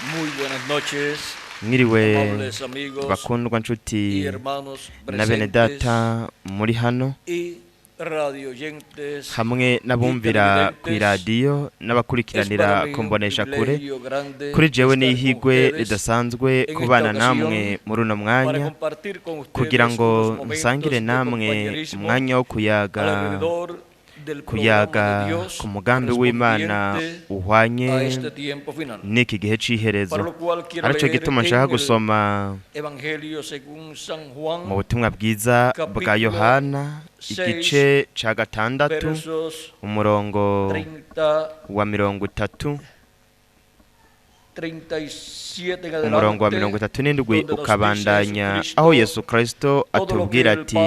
Muy buenas noches, Mwiriwe amables amigos bakundwa y nshuti hermanos na bene presentes data muri hano y radio oyentes. hamwe n'abumvira ku iradiyo n'abakurikiranira ku mbonesha kure. Kuri jewe n'ihigwe ridasanzwe kubana namwe muri uno mwanya kugira ngo nsangire namwe umwanya wo kuyaga ku mugambi w'Imana uhwanye n'iki gihe c'iherezo. Arico gituma nshaka gusoma mu butumwa bwiza bwa Yohana igice ca 6 umurongo wa 30 umurongo wa 37 ukabandanya aho Yesu Kristo atubwira ati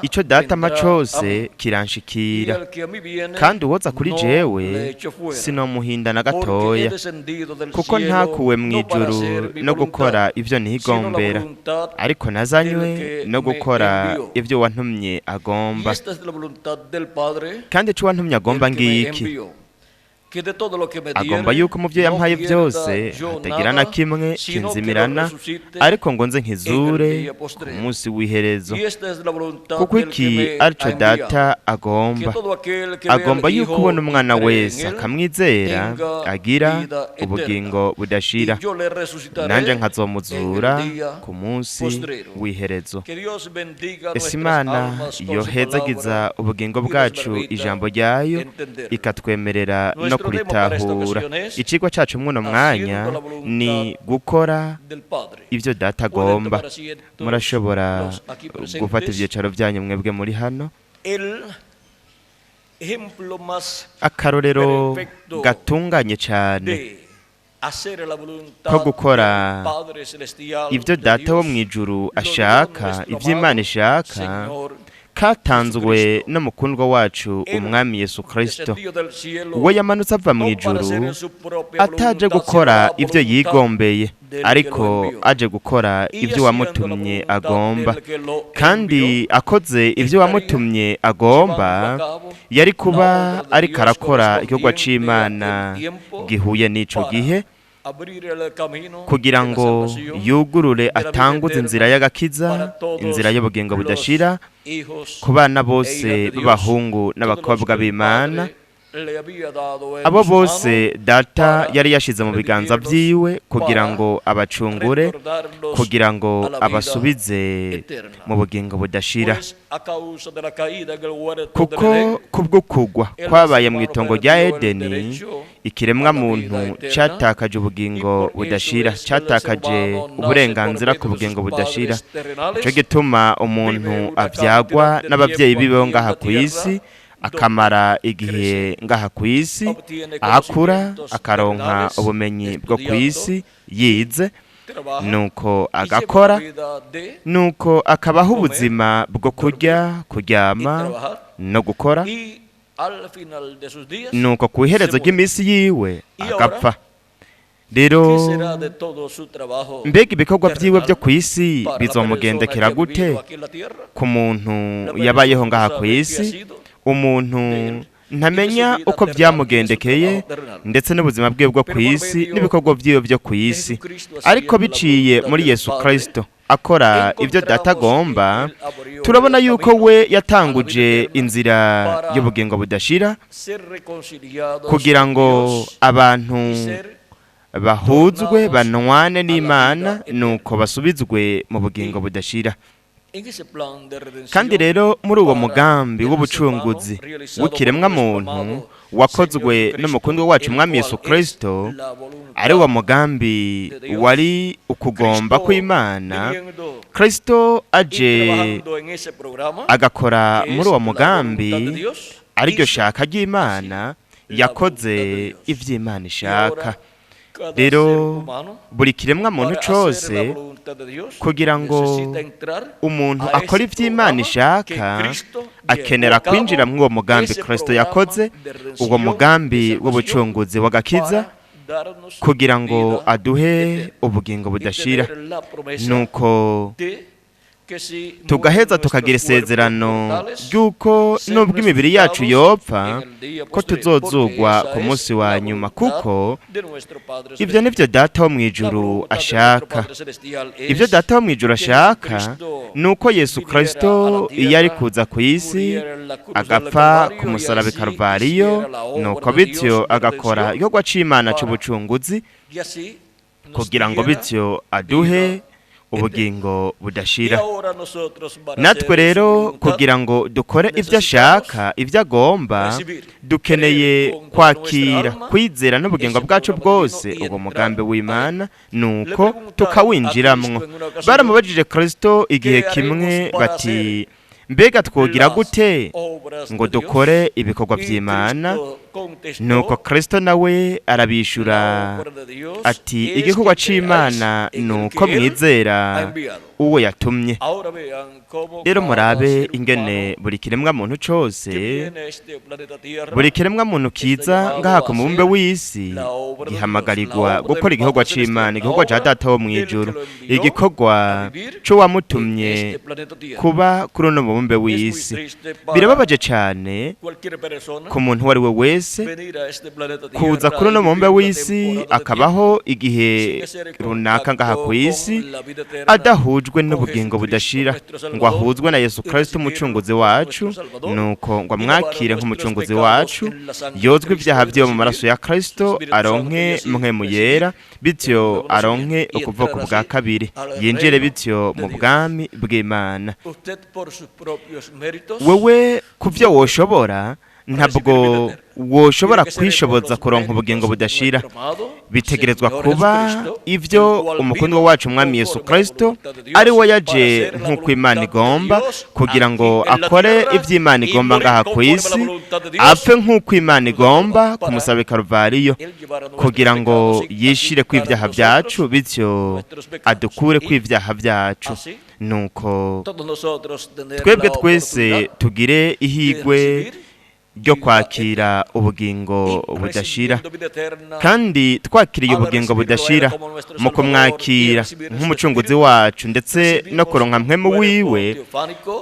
ico data ma cose kiranshikira kandi uwoza kuri jewe sinomuhinda na gatoya kuko ntakuwe mw'ijuru no gukora ivyo nigombera ariko nazanywe no gukora ivyo wantumye agomba. Kandi ico wantumye agomba ngiki agomba yuko mu byo yampaye byose hatagira na kimwe kinzimirana ariko ngo nze nkizure ku munsi w'iherezo. Kuko iki arico data agomba yuko ubona umwana wese akamwizera agira ubugingo budashira, nanje nkazomuzura ku munsi w'iherezo. Ese Imana yohezagiza ubugingo bwacu ijambo ryayo ikatwemerera no kuritahura. Icigwa cacu mw'uno mwanya ni gukora ivyo data agomba. Murashobora gufata ivyicaro vyanyu mwebwe muri hano. Akarorero gatunganye cane ko gukora ivyo data wo mw'ijuru ashaka, ivyo Imana ishaka, katanzwe n'umukundwa wacu umwami Yesu Kristo. Uwo yamanutse ava mw'ijuru ataje gukora ivyo yigombeye ariko aje gukora ivyo wamutumye agomba. Kandi akoze ivyo wamutumye agomba yari kuba ariko arakora igikorwa c'Imana gihuye n'ico gihe kugira ngo yugurure atanguze inzira y'agakiza, inzira y'ubugingo budashira ku bana bose b'abahungu n'abakobwa b'Imana. Abo bose data yari yashize mu biganza vyiwe kugira ngo abacungure, kugira ngo abasubize mu bugingo budashira. Kuko kubwo kugwa kwabaye mw'itongo rya Edeni, ikiremwa muntu catakaje ubugingo budashira, catakaje uburenganzira ku bugingo budashira. Ico gituma umuntu avyagwa n'abavyeyi biwe ngaha kw'isi, akamara igihe ngaha kw'isi, akura akaronka ubumenyi bwo kw'isi yize, nuko agakora, nuko akabaho ubuzima bwo kurya, kuryama no gukora, nuko ku iherezo ry'iminsi yiwe agapfa. Rero mbega ibikorwa vyiwe vyo kw'isi bizomugendekera gute ku muntu yabayeho ngaha kw'isi? Umuntu ntamenya uko vyamugendekeye ndetse n'ubuzima bwiwe bwo kw'isi n'ibikorwa vyiwe vyo kw'isi, ariko biciye muri Yesu Kristo akora ivyo data agomba, turabona yuko we yatanguje inzira y'ubugingo budashira kugira ngo abantu bahuzwe banwane n'Imana, nuko basubizwe mu bugingo budashira. Kandi rero muri uwo mugambi w'ubucunguzi w'ikiremwa muntu wakozwe n'umukundwa wacu umwami Yesu Kristo, ari wo mugambi wari ukugomba kw'Imana, Kristo aje agakora muri uwo mugambi ariryo shaka ry'Imana, yakoze ivy'Imana ishaka. Rero buri kiremwa muntu cose kugira ngo umuntu akora ivy'Imana ishaka akenera kwinjira muri uwo mugambi Kristo yakoze, uwo mugambi w'ubucunguzi w'agakiza, kugira ngo aduhe ubugingo budashira. Nuko tugaheza tukagira isezerano ry'uko nubwo imibiri yacu yopfa ko tuzozugwa ku munsi wa nyuma, kuko ibyo nibyo data wo mu ijuru ashaka. Ibyo data wo mu ijuru ashaka ni uko Yesu Kristo iyo ari kuza ku isi agapfa ku musaraba i Karuvariyo, nuko bityo agakora igikorwa c'Imana c'ubucunguzi kugira ngo bityo aduhe ubugingo budashira. Natwe rero kugira ngo dukore ibyo ashaka, ibyo agomba, dukeneye kwakira, kwizera n'ubugingo bwacu bwose uwo mugambi w'Imana, nuko tukawinjiramwo. Baramubajije Kristo igihe kimwe bati, mbega twogira gute ngo dukore ibikorwa by'Imana? Nuko Kristo nawe arabishura ati, igikorwa c'Imana nuko mwizera uwo yatumye. Rero murabe ingene buri kiremwa muntu cose, buri kiremwa muntu kiza ngaha ku mubumbe w'isi gihamagarirwa gukora igikorwa c'Imana, igikorwa ca Data wo mw'ijuru, igikorwa c'uwamutumye kuba kuri uno mubumbe w'isi. Birababaje cane ku muntu uwo ari we wese kuza kuri uno mubumbe w'isi akabaho igihe runaka ngaha ku isi adahujwe n'ubugingo budashira, ngo ahuzwe na Yesu Kristo umucunguzi wacu, nuko ngo amwakire nk'umucunguzi wacu, yozwe ibyaha vyo mu maraso ya Kristo, aronke mpwemu yera, bityo aronke ukuvuka bwa kabiri, yinjire bityo mu bwami bw'Imana. Wewe kuvyo woshobora ntabwo woshobora kwishoboza kuronka ubugingo budashira. Bitegerezwa kuba ivyo umukundwa wacu Umwami Yesu Kristo ari we yaje nk'uko Imana igomba, kugira ngo akore ivy'Imana igomba ngaha ku isi, apfe nk'uko Imana igomba ku musaraba i Karuvariyo, kugira ngo yishire kw'ivyaha vyacu, bityo adukure kw'ivyaha vyacu. Nuko twebwe twese tugire ihigwe ryo kwakira ubugingo budashira, kandi twakiriye ubugingo budashira mu kumwakira nk'umucunguzi wacu ndetse no kuronka mpwemu wiwe,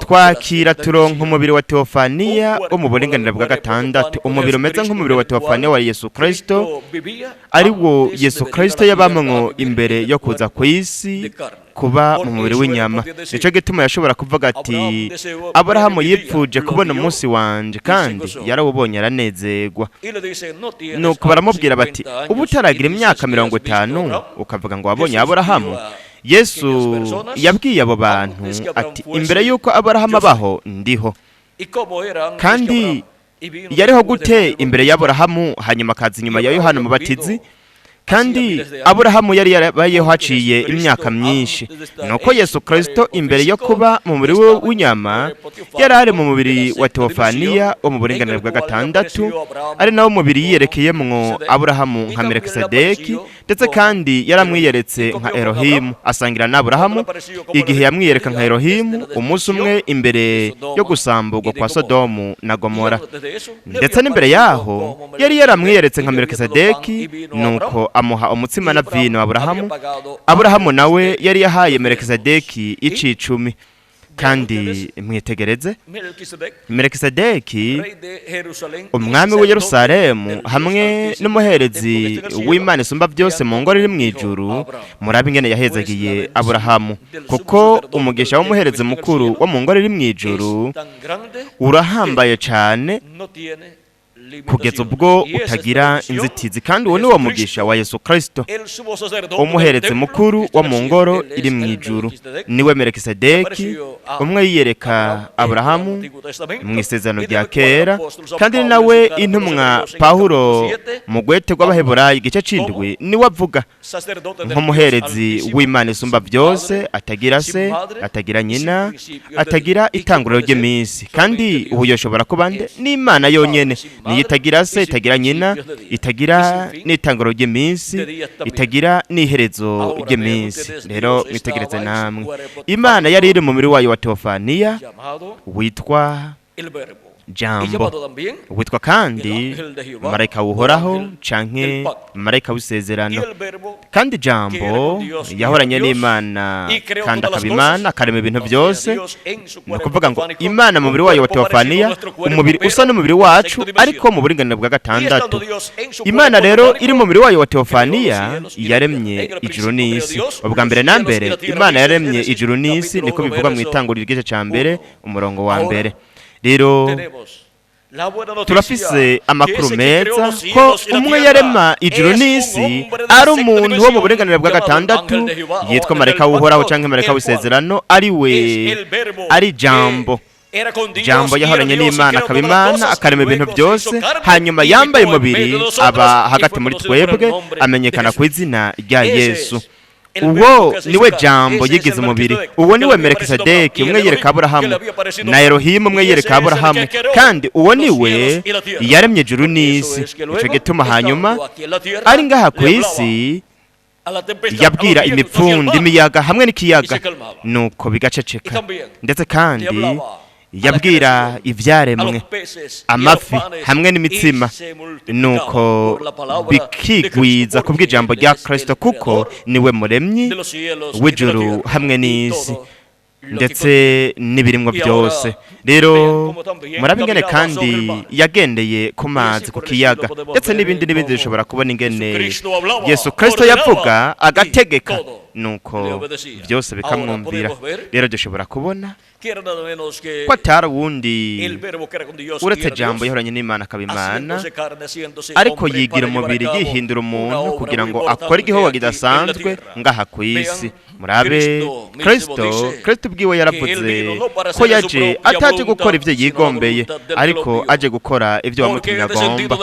twakira turonka umubiri wa Teofaniya wo mu buringanire bwa gatandatu, umubiri umeze nk'umubiri wa Teofaniya wa Yesu Kristo, ari wo Yesu Kristo yabamwo imbere yo kuza ku isi kuba mu mubiri w'inyama. Nico gituma yashobora kuvuga ati, Aburahamu yipfuje kubona umunsi wanje kandi yarawubonye aranezerwa. Nuko baramubwira bati, ubu utaragira imyaka 50 ukavuga ngo wabonye Aburahamu? Yesu yabwiye abo bantu ati, imbere yuko Aburahamu abaho ndiho. Kandi yariho gute imbere y'Aburahamu hanyuma akaza inyuma ya Yohana Umubatizi? Kandi Aburahamu yari yarabayeho haciye imyaka myinshi. Nuko Yesu Kristo imbere yo kuba mu mubiri w'inyama yari ari mu mubiri wa Teofaniya wo mu buringanire bwa gatandatu, ari nawo mubiri yiyerekeyemwo Aburahamu nka Melikisedeki, ndetse kandi yaramwiyeretse nka Elohimu, asangira na Aburahamu igihe yamwiyereka nka Elohimu umunsi umwe imbere yo gusamburwa kwa Sodomu na Gomora. Ndetse n'imbere yaho yari yaramwiyeretse nka Melikisedeki, nuko amuha umutsima na vino Aburahamu. Aburahamu nawe yari yahaye Melikisedeki icicumi. Kandi mwitegereze, Melikisedeki umwami wa Yerusalemu hamwe n'umuherezi w'Imana isumba byose mu ngoro iri mw'ijuru, murabe ingene yahezagiye Aburahamu, kuko umugisha w'umuherezi mukuru wo mu ngoro iri mw'ijuru urahambaye cane kugeza ubwo utagira inzitizi. Kandi uwo ni wo mugisha wa Yesu Kristo, umuherezi mukuru wo mu ngoro iri mw'ijuru, niwe Melikisedeki umwe yiyereka Aburahamu mu isezerano rya kera, kandi nawe intumwa Pawulo mu gwete rw'Abaheburayo igice c'indwi niwe avuga nk'umuherezi w'Imana isumba byose, atagira se, atagira nyina, atagira itanguriro ry'iminsi. Kandi ubu yoshobora kuba nde? N'Imana yonyene, itagira se, itagira nyina, itagira n'itanguro ry'iminsi, itagira n'iherezo ry'iminsi. Rero mwitegereze namwe, Imana yari iri mu mubiri wayo wa Teofaniya witwa jambo, witwa kandi marayika w'uhoraho canke marayika w'isezerano. Kandi jambo yahoranye n'Imana kandi akaba Imana, akarema ibintu byose. Ni ukuvuga ngo Imana mu mubiri wayo wa teofaniya, umubiri usa n'umubiri wacu ariko mu buringanire bwa gatandatu. Imana rero iri mu mubiri wayo wa teofaniya yaremye ijuru n'isi. Ubwa mbere na mbere Imana yaremye ijuru n'isi, niko bivuga mu itanguriro ry'igice ca mbere umurongo wa mbere. Rero turafise amakuru meza ko umwe yarema ijuru n'isi ari umuntu wo mu burenganire bwa gatandatu yitwa marayika w'uhoraho canke marayika w'isezerano, ari jambo. Jambo yahoranye n'Imana akaba Imana, akarema ibintu byose, hanyuma yambaye umubiri aba hagati muri twebwe, amenyekana ku izina rya Yesu. Uwo niwe jambo yigize umubiri. Uwo niwe Melikisedeki, umwe yereka Aburahamu, na Elohimu, umwe yereka Aburahamu. Kandi uwo niwe yaremye ijuru n'isi. Ico gituma hanyuma ari ngaha ku isi yabwira imipfundo, imiyaga hamwe n'ikiyaga, nuko bigaceceka. Ndetse kandi yabwira ivyaremwe, amafi hamwe n'imitsima, nuko bikigwiza kubw'ijambo rya Kristo, kuko niwe muremyi w'ijuru hamwe n'isi ndetse n'ibirimwo byose. Rero murabe ingene kandi yagendeye ku mazi, ku kiyaga, ndetse n'ibindi dushobora kubona ingene Yesu Kristo yavuga agategeka, nuko byose bikamwumvira. Rero dushobora kubona ko atari wundi uretse jambo yahoranye n'Imana akaba Imana, ariko yigira umubiri yihindura umuntu kugira ngo akore igikorwa kidasanzwe ngaha ku isi. Murabe Kristo ubwiwe yaravuze ko yaje ataje gukora ibyo yigombeye, ariko aje gukora ibyo wamutumye agomba,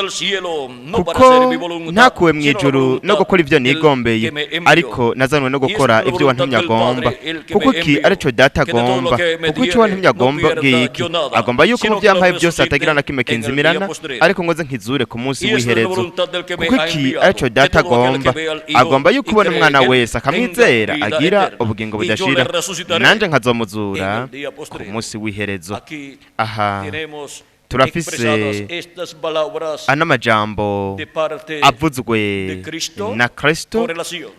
kuko ntakuwe mu ijuru no gukora ibyo nigombeye, ariko nazanwe no gukora ibyo wantumye agomba. Kuko iki arico data agomba, kuko icyo wantumye agomba ngiki, agomba yuko mu byampaye byose atagira na kimwe kinzimirana, ariko ngoze nkizure ku munsi w'iherezo. Kuko iki arico data agomba yuko ubona umwana wese akamwizera agira ubugingo budashira, nanje nkazomuzura ku munsi w'iherezo. Aha turafise anamajambo avuzwe na Kristo,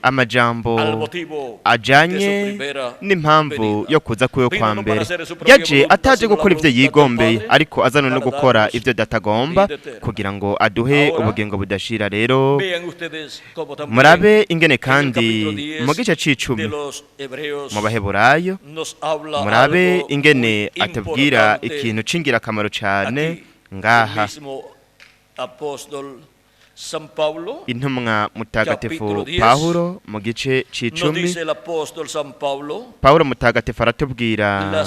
amajambo ajanye n'impamvu yo kuza kuyo kwa mbere. Yaje ataje gukora ivyo yigombeye, ariko azanwe no gukora ivyo datagomba kugira ngo aduhe ubugingo budashira. Rero murabe ingene kandi mu gice c'icumi mu Baheburayo, murabe ingene atubwira ikintu cingira akamaro cane ngaha. Intumwa mutagatifu Pawulo mu gice c'icumi, Pawulo mutagatifu aratubwira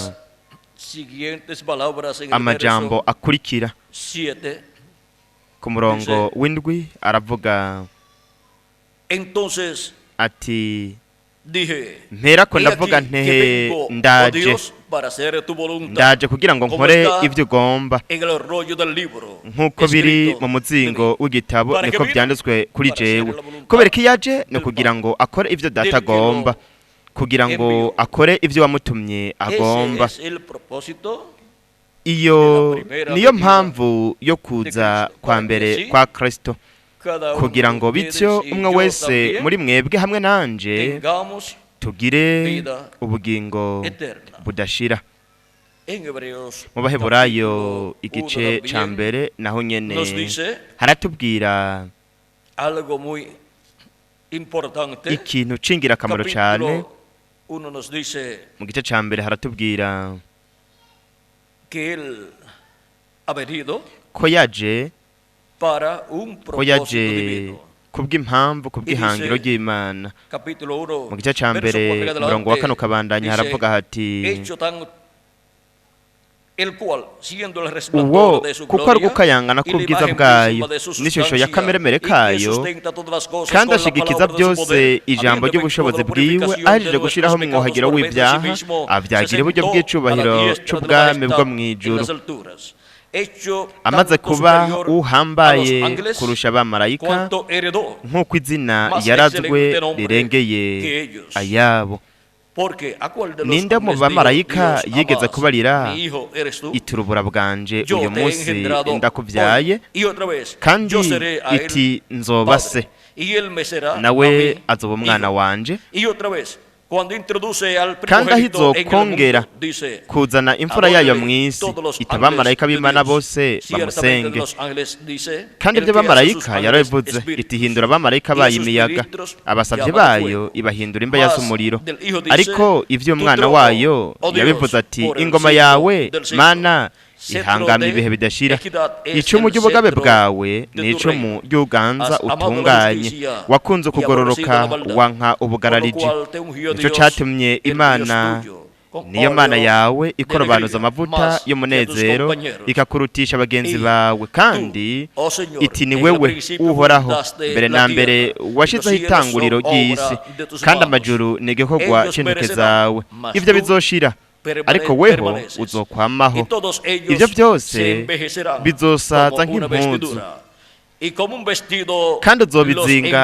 amajambo akurikira. Ku murongo w'indwi aravuga ati, mperako ndavuga ntehe ndaje kugira ngo nkore ibyo ugomba, nk'uko biri mu muzingo w'igitabo niko byanditswe kuri jewe. Kubera ko yaje no kugira ngo akore ibyo data agomba, kugira ngo akore ibyo wamutumye agomba. Iyo niyo mpamvu yo kuza kwa mbere kwa Kristo, kugira ngo bityo umwe wese muri mwebwe hamwe nanje tugire ubugingo budashira. Mu Baheburayo igice ca mbere naho nyene haratubwira ikintu cingira akamaro cane. Mu gice ca mbere haratubwira ko yaje kubw'impamvu, kubw'ihangiro ry'Imana. Mu gice ca mbere umurongo wa kane ukabandanya haravuga hati, uwo kuko ari gukayangana k'ubwiza bwayo n'ishusho ya kameremere kayo, kandi ashigikiza byose ijambo ry'ubushobozi bwiwe, ahejeje gushiraho umwuhagiro w'ibyaha, avyagira uburyo bw'icubahiro c'ubwami bwo mw'ijuru, amaze kuba uhambaye kurusha abamarayika, nk'uko izina yarazwe rirengeye ayabo. ninde mu bamarayika yigeze kubarira iti urubura bwanje uyu munsi ndakubyaye kandi iti nzoba se nawe azoba umwana wanje kandi aho izokongera kuzana imfura yayo mu isi iti abamarayika b'Imana bose bamusenge kandi ibyo bamarayika yarabivuze iti hindura abamarayika bayo imiyaga abasavye bayo ibahindura imbeya z'umuriro ariko ivy'umwana wayo yabivuze ati ingoma yawe Mana ihangama ibihe bidashira icumu ry'ubugabe bwawe ni icumu ry'uganza utunganye wakunze kugororoka wanka ubugarariji nicyo catumye Imana niyo Mana yawe ikorobanuza amavuta y'umunezero ikakurutisha bagenzi bawe kandi iti ni wewe uhoraho mbere na mbere washizeho itanguriro ry'isi kandi amajuru ni igikorwa c'intoke zawe ivyo bizoshira ariko weho uzokwamaho ibyo byose bizosaza nk'impuzu kandi uzobizinga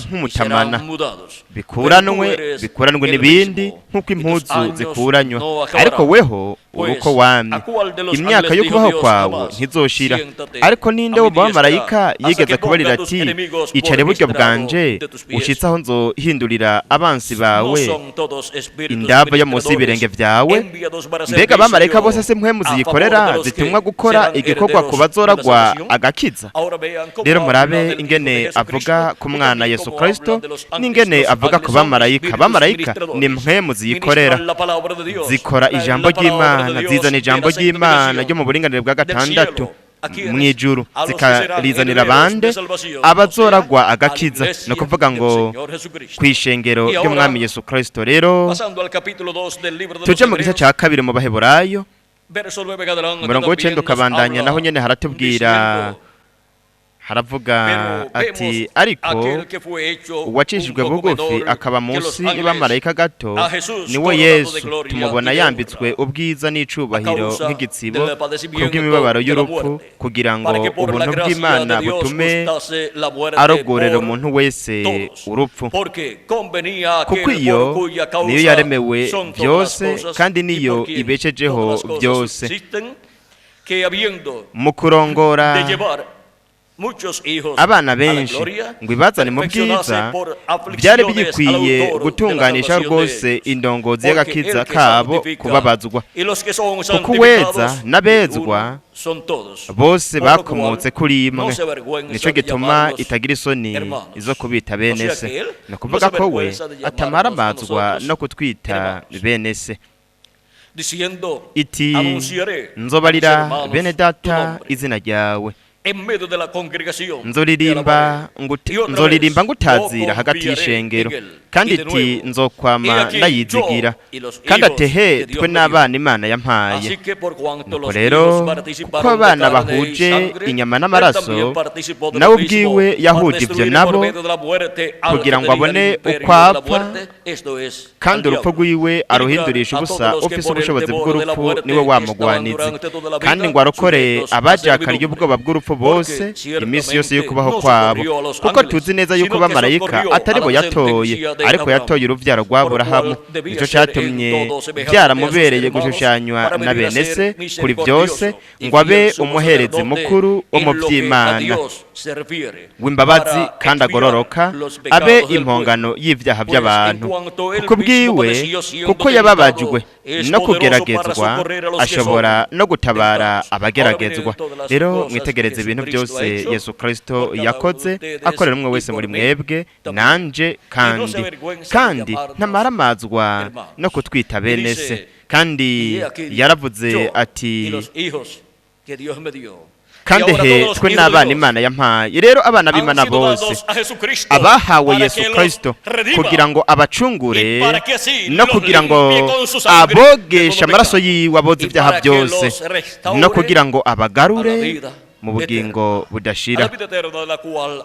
nk'umutamana bikuranwe n'ibindi nk'uko impuzu zikuranywa ariko weho uruko wamye imyaka yo kubaho kwawe ntizoshira ariko ninde wo bamarayika yigeze kubarira ati icare buryo bwanje ushitse aho nzohindurira abansi bawe indaba yo munsi y'ibirenge vyawe mbega abamarayika bose se mpwemu ziyikorera zitumwa gukora igikorwa ku bazoragwa agakiza rero murabe ingene avuga ku mwana Yesu Kristo n'ingene avuga ku bamarayika bamarayika ni mpwemu ziyikorera zikora ijambo ry'Imana zizana ijambo ry'Imana ryo mu buringanire bwa gatandatu mwijuru zikarizanira abande abazoragwa agakiza no kuvuga ngo kwishengero ry'umwami Yesu Kristo rero tuje mu gice cya kabiri mu baheburayo umurongo w'icenda ukabandanya naho nyene haratubwira haravuga ati ariko uwacishijwe bugufi akaba munsi y'abamarayika gato niwe Yesu tumubona yambitswe ubwiza n'icubahiro nk'igitsibo kubw'imibabaro y'urupfu kugira ngo ubuntu bw'Imana butume arogorera umuntu wese urupfu kuko iyo niyo yaremewe byose kandi niyo ibeshejeho byose mu kurongora abana benshi ngo ibazane mu bwiza byari bikwiye gutunganisha rwose indongozi y'agakiza kabo kubabazwa kuko uweza n'abezwa bose bakomotse kuri imwe nico gituma itagira isoni izo kubita bene se no kuvuga ko we atamaramazwa no kutwita bene se iti nzobarira bene data izina ryawe nzoririmba ngutazira hagati y'ishengero kandi iti nzokwama ndayizigira kandi atehe twe n'abana Imana yampaye nuko rero kuko abana bahuje inyama n'amaraso nawe ubwiwe yahuje ibyo nabo kugira ngo abone ukwapfa kandi urupfu rwiwe aruhindurisha ubusa ufise ubushobozi bw'urupfu niwe wamugwanizi kandi ngo arokore abajakariye ubwoba bw'urupfu bose iminsi yose yo kubaho kwabo kuko tuzi neza yuko bamarayika atari bo yatoye ariko yatoye uruvyaro rwa Aburahamu nico catumye byaramubereye gushushanywa na bene se kuri byose ngo abe umuherezi mukuru wo mu vy'Imana w'imbabazi kandi agororoka abe impongano y'ivyaha by'abantu kuko bwiwe kuko yababajwe no kugeragezwa ashobora no gutabara abageragezwa rero mwitegereze ibintu byose Yesu Kristo yakoze akorera umwe wese muri mwebwe nanje kandi ntamaramazwa no kutwita bene se kandi yaravuze ati kandi twe n'abana Imana yampaye rero abana b'Imana bose abahawe Yesu Kristo kugira ngo abacungure no kugira ngo abogeshe amaraso yiwe aboze ibyaha byose no kugira ngo abagarure mu bugingo budashira.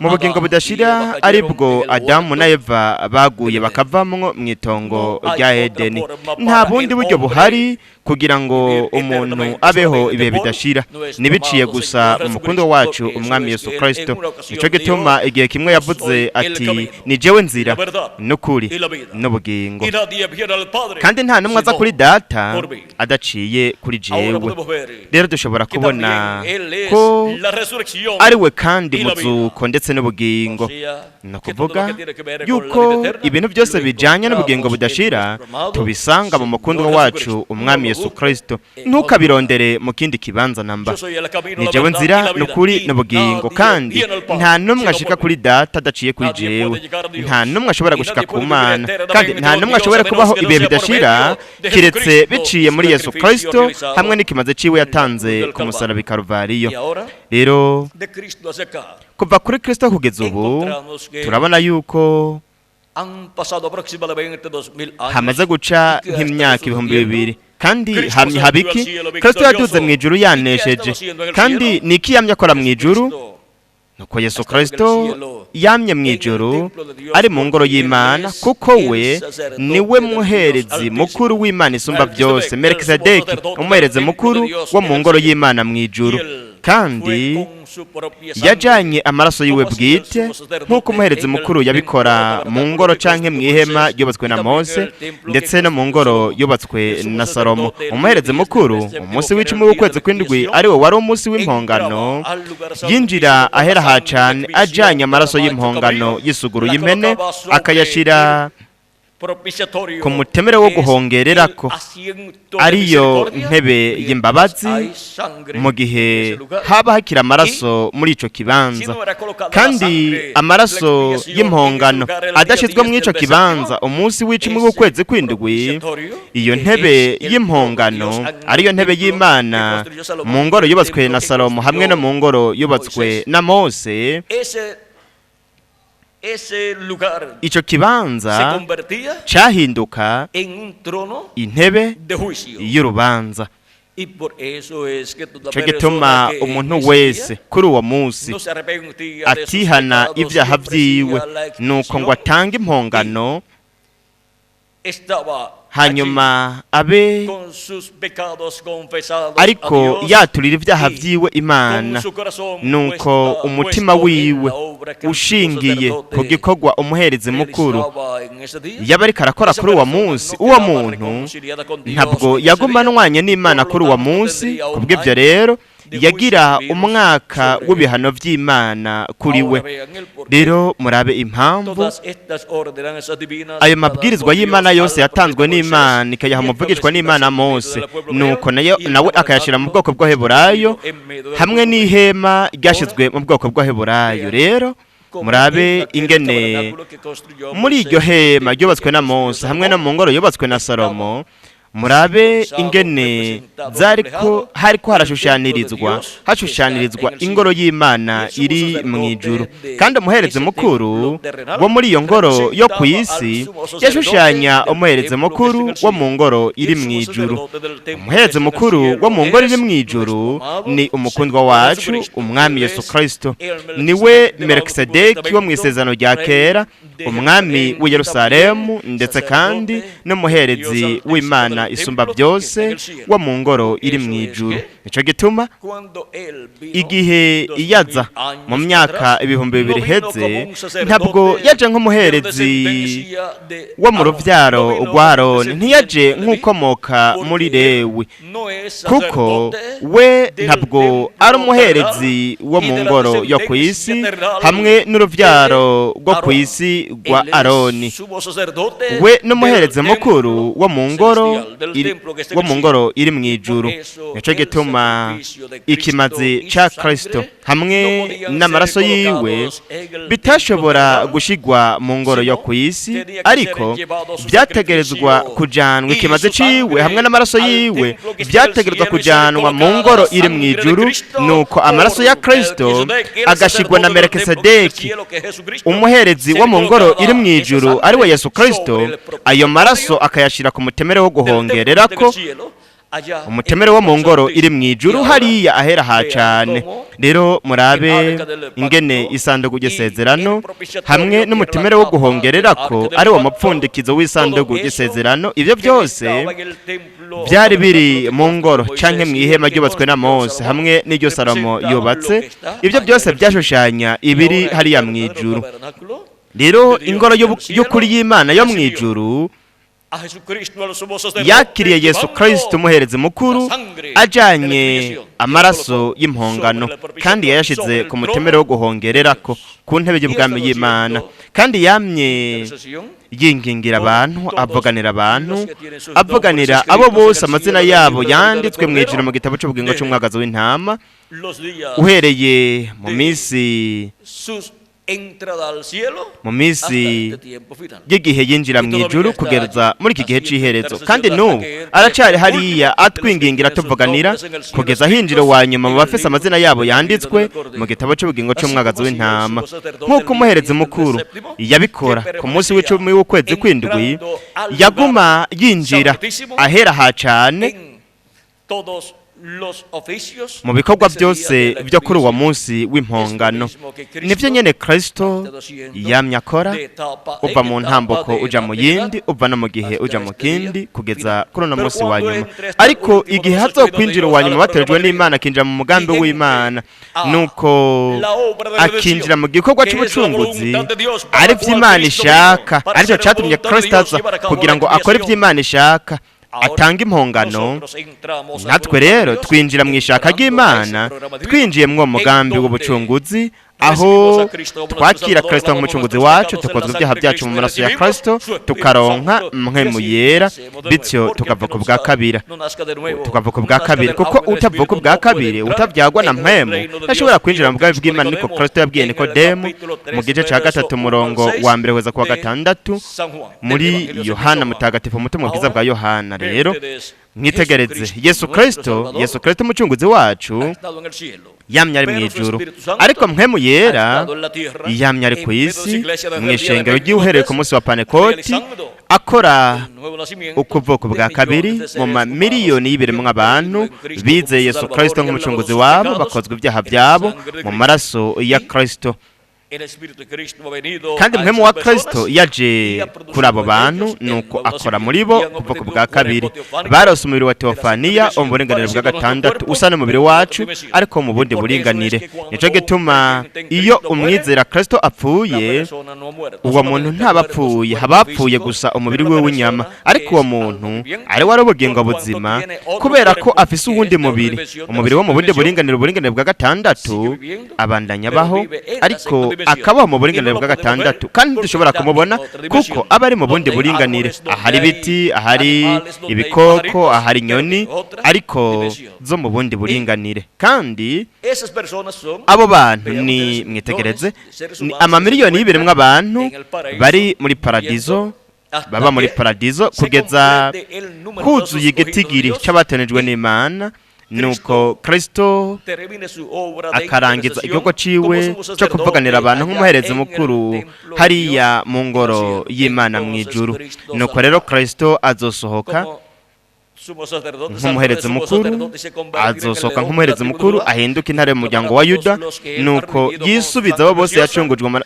Mu bugingo budashira aribwo Adamu na Eva baguye bakavamwo mu itongo rya Edeni. Nta bundi buryo buhari kugira ngo umuntu abeho ibihe bidashira, nibiciye gusa umukundo wacu umwami Yesu Kristo. Nico gituma igihe kimwe yavuze ati ni jewe nzira n'ukuri n'ubugingo, kandi nta numwe aza kuri data adaciye kuri jewe. Rero dushobora kubona ko ari we kandi muzuko ndetse n'ubugingo, no kuvuga yuko ibintu byose bijanye n'ubugingo budashira tubisanga mu mukundo wacu umwami Yesu Kristo. Ntukabirondere mu kindi kibanza namba. Ni jewe nzira n'ukuri n'ubugingo, kandi nta numwe ashika kuri data adaciye kuri jewe. Nta numwe ashobora gushika ku Mana, kandi nta numwe ashobora kubaho ibihe bidashira kiretse biciye muri Yesu Kristo hamwe n'ikimaze ciwe yatanze ku musaraba Karuvariyo. Rero kuva kuri Kristo kugeza ubu turabona yuko hamaze guca nk'imyaka 2000, kandi hamye habiki Kristo yaduze mu ijuru yanesheje. Kandi niki yamye akora mu ijuru? Nuko Yesu Kristo yamye mu ijuru ari mu ngoro y'Imana, kuko we niwe muherezi mukuru w'Imana isumba byose, Melkisedeki, umuherezi mukuru wo mu ngoro y'Imana mu ijuru. Kandi yajanye amaraso yiwe bwite nk'uko umuherezi mukuru yabikora mu ngoro canke mu ihema yubatswe na Mose, ndetse no mu ngoro yubatswe na Salomo. Umuherezi mukuru umunsi w'icumi w'ukwezi kw'indwi ari we wari umunsi w'impongano, yinjira ahera ha cane ajanye amaraso y'impongano y'isuguru y'impene akayashira ku mutemere wo guhongererako, ariyo ntebe y'imbabazi, mu gihe haba hakira amaraso muri ico kibanza. Kandi amaraso y'impongano adashizwe muri ico kibanza umunsi w'icumi w'ukwezi kw'indwi, iyo ntebe y'impongano ariyo ntebe y'Imana mu ngoro yubatswe na Salomo hamwe no mu ngoro yubatswe na Mose, ico kibanza cahinduka intebe y'urubanza. Ico gituma umuntu wese kuri uwo munsi atihana ivyaha vyiwe, nuko ngo atange impongano hanyuma abe ariko yaturira ivyaha vyiwe Imana, nuko umutima wiwe ushingiye ku gikorwa umuherezi mukuru yaba ariko arakora kuri uwo munsi, uwo muntu ntabwo yaguma anwanye n'Imana kuri uwo munsi. Kubw'ivyo rero yagira umwaka w'ibihano vy'Imana kuri we. Rero murabe impamvu ayo mabwirizwa y'Imana yose yatanzwe n'Imana ikayaha umuvugishwa n'Imana Mose, nuko nawe akayashira mu bwoko bw'Aheburayo hamwe n'ihema ryashizwe mu bwoko bw'Aheburayo. Rero murabe ingene muri iryo hema ryubatswe na Mose hamwe no mu ngoro yubatswe na Salomo, murabe ingene hariko hashushanirizwa ingoro y'Imana iri mu ijuru. Kandi umuherezi mukuru wo muri iyo ngoro yo ku isi yashushanya umuherezi mukuru wo mu ngoro iri mu ijuru. Umuherezi mukuru wo mu ngoro iri mu ijuru ni umukundwa wacu umwami Yesu Kristo, niwe Melkisedeki wo mu isezerano rya kera, umwami w'i Yerusalemu, ndetse kandi n'umuherezi w'Imana isumba byose wo mu ngoro iri mu ijuru. Nico gituma igihe yaza mu myaka 2000 heze, ntabwo yaje nk'umuherezi wo mu ruvyaro rwa Aroni, ntiyaje nk'ukomoka muri Lewi, kuko we ntabwo ari umuherezi wo mu ngoro yo ku isi hamwe n'uruvyaro rwo ku isi rwa Aroni. We n'umuherezi mukuru wo mu ngoro iri mu ijuru. Nico gituma ikimazi ca Kristo hamwe n'amaraso yiwe bitashobora gushigwa mu ngoro yo ku isi, ariko byategerezwa kujanwa. Ikimazi ciwe hamwe n'amaraso yiwe byategerezwa kujanwa mu ngoro iri mu ijuru, nuko amaraso ya Kristo agashigwa na Melkisedeki, umuherezi wo mu ngoro iri mu ijuru ari we Yesu Kristo. Ayo maraso akayashira ku mutemere wo guhongererako, umutemere wo mu ngoro iri mu ijuru hariya ahera ha cane. Rero murabe ingene isanduku y'isezerano hamwe n'umutemere wo guhongererako ari wo mupfundikizo w'isanduku y'isezerano, ivyo byose byari biri mu ngoro canke mu ihema ryubatswe na Mose hamwe n'iryo Salomo yubatse. Ivyo byose byashushanya ibiri hariya mu ijuru. Rero ingoro y'ukuri y'Imana yo mu ijuru yakiriye Yesu Kristo umuherezi mukuru ajanye amaraso y'impongano, kandi yayashize ku mutemere wo guhongererako ku ntebe y'ubwami y'Imana, kandi yamye yingingira abantu, avuganira abo bose amazina yabo yanditswe mu ijuru mu gitabo cy'ubugingo cy'umwagazi w'intama, uhereye mu minsi y'igihe yinjira mu ijuru kugeza muri iki gihe cy'iherezo. Kandi n'ubu aracari hariya atwingingira tuvuganira kugeza hinjira wa nyuma mu bafise amazina yabo yanditswe mu gitabo cy'ubugingo cy'umwagazi w'intama, nk'uko umuherezi mukuru yabikora ku munsi w'icumi w'ukwezi kw'indwi. Yaguma yinjira ahera ha cane mu bikorwa byose byo kuri uwo munsi w'impongano. Nivyo nyene Kristo yamye akora, uva mu ntambuko uja mu yindi, uva no mu gihe uja mu kindi, kugeza kuri uno munsi wa nyuma. Ariko igihe hazokwinjira uwa nyuma baterejwe n'Imana akinjira mu mugambi w'Imana, nuko akinjira mu gikorwa c'ubucunguzi ari vy'Imana ishaka, arico catumye Kristo aza kugira ngo akore ivy'Imana ishaka, atanga impongano. Natwe rero twinjira mu ishaka ry'Imana, twinjiye mu mugambi w'ubucunguzi, aho twakira Kristo nk'umucunguzi wacu, tukozwe ibyaha byacu mu maraso ya Kristo, tukaronka mpwemu yera, bityo tukava ku bwa kabiri. Kuko utavuka ubwa kabiri, utavyagwa na mpwemu, ntashobora kwinjira mu bwami bw'Imana. Niko Kristo yabwiye Nikodemu mu gice ca 3 umurongo wa 1 kugeza ku wa 6 muri Yohana mutagatifu, umutumwa bwiza bwa Yohana. Rero mwitegereze Yesu Kristo umucunguzi wacu yamye ari mu ijuru, ariko mpwemu yera yamye ari ku isi mu ishengero ry'uhereye ku munsi wa Pantekoti, akora ukuvuka bwa kabiri mu mamiliyoni y'ibiremwa abantu bizeye Yesu Kristo nk'umucunguzi wabo, bakozwe ibyaha byabo mu maraso ya Kristo. Kandi mpwemu wa Kristo yaje kuri abo bantu, nuko akora muri bo kuvuka bwa kabiri. Barose umubiri wa Teofaniya mu buringanire bwa gatandatu, usa n'umubiri wacu ariko mu bundi buringanire. Nico gituma iyo umwizera Kristo apfuye, uwo muntu ntabapfuye, habapfuye gusa umubiri we w'inyama, ariko uwo muntu ari wari ubugingo buzima, kubera ko afise uwundi mubiri, umubiri wo mu bundi buringanire bwa gatandatu, abandanya baho, ariko akabaho mu buringanire bwa gatandatu, kandi dushobora kumubona kuko aba ari mu bundi buringanire. Ahari ibiti, ahari ibikoko, ahari inyoni, ariko zo mu bundi buringanire. Kandi abo bantu ni mwitegereze, ni amamiliyoni y'ibiremwa abantu bari muri paradizo, baba muri paradizo kugeza huzuye igitigiri c'abatenejwe n'Imana. Nuko Kristo akarangiza igikorwa ciwe cyo kuvuganira abantu nk'umuherezi mukuru hariya mu ngoro y'Imana mu ijuru. Nuko rero Kristo azosohoka nk'umuherezi mukuru, ahinduka intare y'umuryango wa Yuda, nuko yisubiza abo bose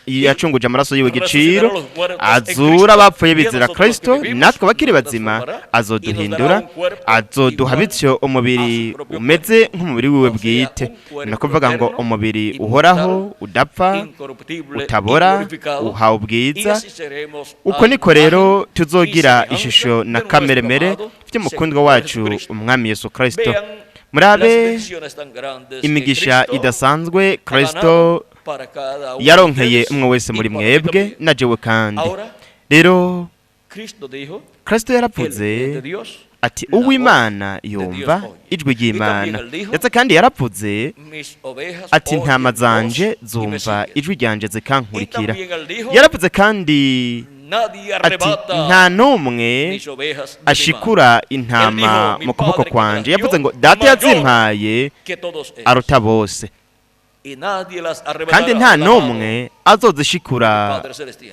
yacunguje amaraso yiwe igiciro, azura abapfuye bizera Kristo, natwe bakiri bazima azoduhindura, azoduha bityo umubiri umeze nk'umubiri wiwe bwite. Ni ukuvuga ngo umubiri uhoraho, udapfa, utabora, uhawe ubwiza. Uko niko rero tuzogira ishusho na kameremere by'umukundwa wacu umwami Yesu Kristo. Murabe imigisha idasanzwe Kristo yaronkeye umwe wese muri mwebwe na jewe kandi. Rero Kristo yaravuze ati uw'Imana yumva ijwi ry'Imana, ndetse kandi yaravuze ati intama zanje zumva ijwi ryanje zikankurikira. Yaravuze kandi ati nta n'umwe ashikura intama mu kuboko kwanje. Yavuze ngo data yazimpaye aruta bose. kandi nta n'umwe azozishikura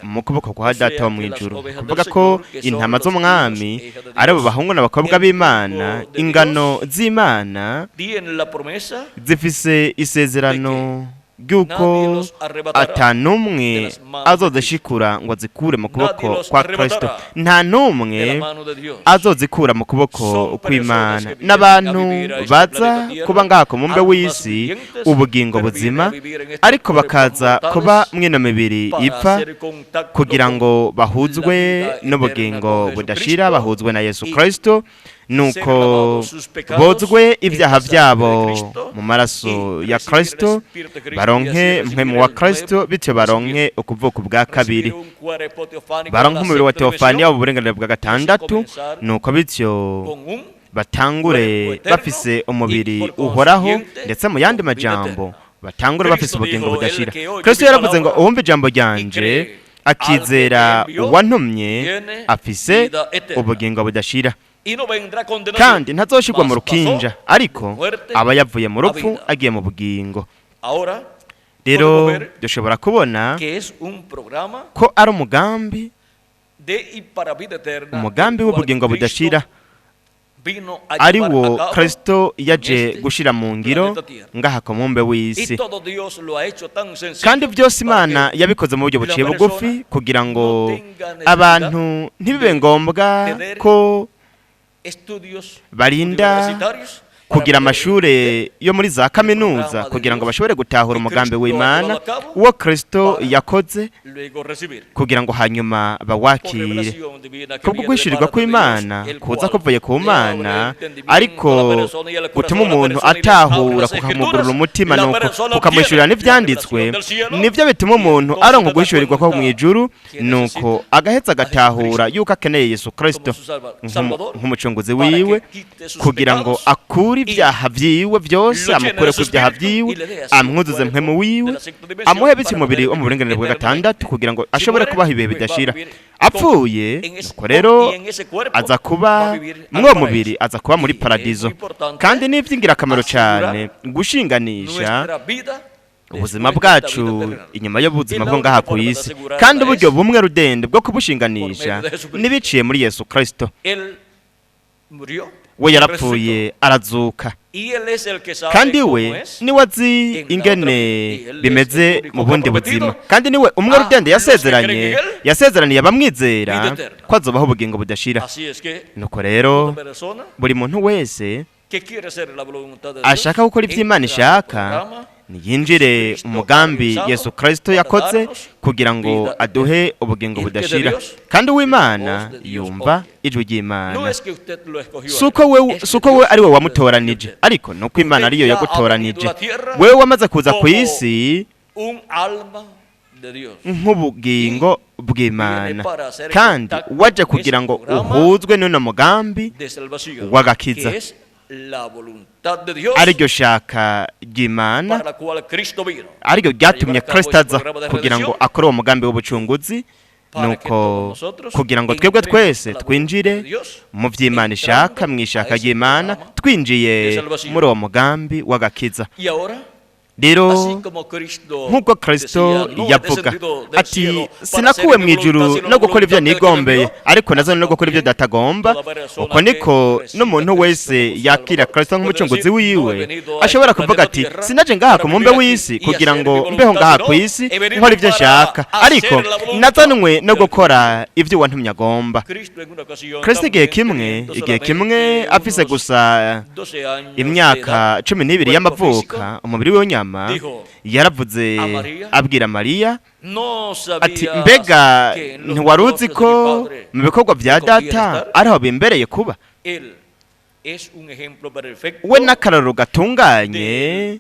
mu kuboko kwa data wo mu ijuru. Kuvuga ko intama z'umwami ari abo bahungu n'abakobwa b'Imana, ingano z'Imana zifise isezerano ry'uko atanumwe azozishikura ngo azikure mu kuboko kwa Kristo. Nta n'umwe azozikura mu kuboko kw'Imana. N'abantu baza kuba ngaha ku mumbe w'isi ubugingo buzima, ariko bakaza kuba mwino mibiri ipfa kugira ngo bahuzwe n'ubugingo budashira, bahuzwe na Yesu Kristo, nuko bozwe ibyaha byabo mu maraso ya Kristo, baronke mpwemu wa Kristo, bityo baronke ukuvuka bwa kabiri, baronke umubiri wa Teofaniya w'uburenganire bwa gatandatu, nuko bityo batangure bafise umubiri uhoraho, ndetse mu yandi majambo batangure bafise ubugingo budashira. Kristo yaravuze ngo uwumva ijambo ryanje akizera uwantumye afise ubugingo budashira, kandi ntazoshirwa mu rukinja, ariko aba yavuye mu rupfu agiye mu bugingo. Rero dushobora kubona ko ari umugambi w'ubugingo budashira, ari wo Kristo yaje gushira mu ngiro ngaha ku mumbe w'isi, kandi byose Imana yabikoze mu buryo buciye bugufi kugira ngo abantu ntibibe ngombwa ko barinda kugira amashure yo muri za kaminuza kugira ngo bashobore gutahura umugambi w'Imana uwo Kristo yakoze, kugira ngo hanyuma bawakire. Kubwo kwishirirwa kw'Imana kuza kuvuye ku Mana, ariko gutuma umuntu atahura, kukamugurura umutima, nuko kukamwishurira n'ivyanditswe, nivyo bituma umuntu aronka guhishurirwa ko mu ijuru, nuko agaheza agatahura yuko akeneye Yesu Kristo nk'umucunguzi wiwe, kugira ngo akure ibyaha vyiwe byose, amukure ku ibyaha vyiwe, amwuzuze mpwemu wiwe, amuhe bityo umubiri wo mu burenganire bwa gatandatu, kugira ngo ashobore kubaho ibihe bidashira. Apfuye nuko rero aza kuba mw'uwo mubiri, aza kuba muri paradizo. Kandi ni ivy'ingirakamaro cyane gushinganisha ubuzima bwacu inyuma y'ubuzima bwo ngaha ku isi, kandi uburyo bumwe rudende bwo kubushinganisha n'ibiciye muri Yesu Kristo. We yarapfuye arazuka, kandi we niwe azi ingene bimeze mu bundi buzima, kandi niwe umwe rudende yasezeraniye abamwizera ko azobaho ubugingo budashira. Nuko rero buri muntu wese ashaka gukora ibyo Imana ishaka niyinjire umugambi Yesu Kristo yakoze kugira ngo aduhe ubugingo budashira, kandi uw'Imana yumva ijwi ry'Imana. Suko we ari we wamutoranije, ariko nuko Imana ariyo yagutoranije. Wewe wamaze kuza ku isi nk'ubugingo bw'Imana, kandi waje kugira ngo uhuzwe n'uno mugambi w'agakiza, ariryo shaka ry'Imana, ariryo ryatumye Kristo aza kugira ngo akore uwo mugambi w'ubucunguzi, nuko kugira ngo twebwe twese twinjire mu vy'Imana ishaka, mw'ishaka ry'Imana, twinjiye muri uwo mugambi w'agakiza. Rero nk'uko Kristo yavuga ati, sinakuwe mu ijuru no gukora ibyo nigombeye, ariko nazo no gukora ibyo datagomba, uko niko n'umuntu wese yakira Kristo nk'umucunguzi wiwe ashobora kuvuga ati, sinaje ngaha ku mumbe w'isi kugira ngo mbeho ngaha ku isi nkora ibyo nshaka, ariko nazanwe no gukora ibyo wantumye agomba. Kristo igihe kimwe afise gusa imyaka 12 y'amavuka, umubiri w'onyama, yaravuze abwira Mariya ati, mbega ntiwari uzi ko mu bikorwa bya data ariho bimbereye kuba? We n'akararo gatunganye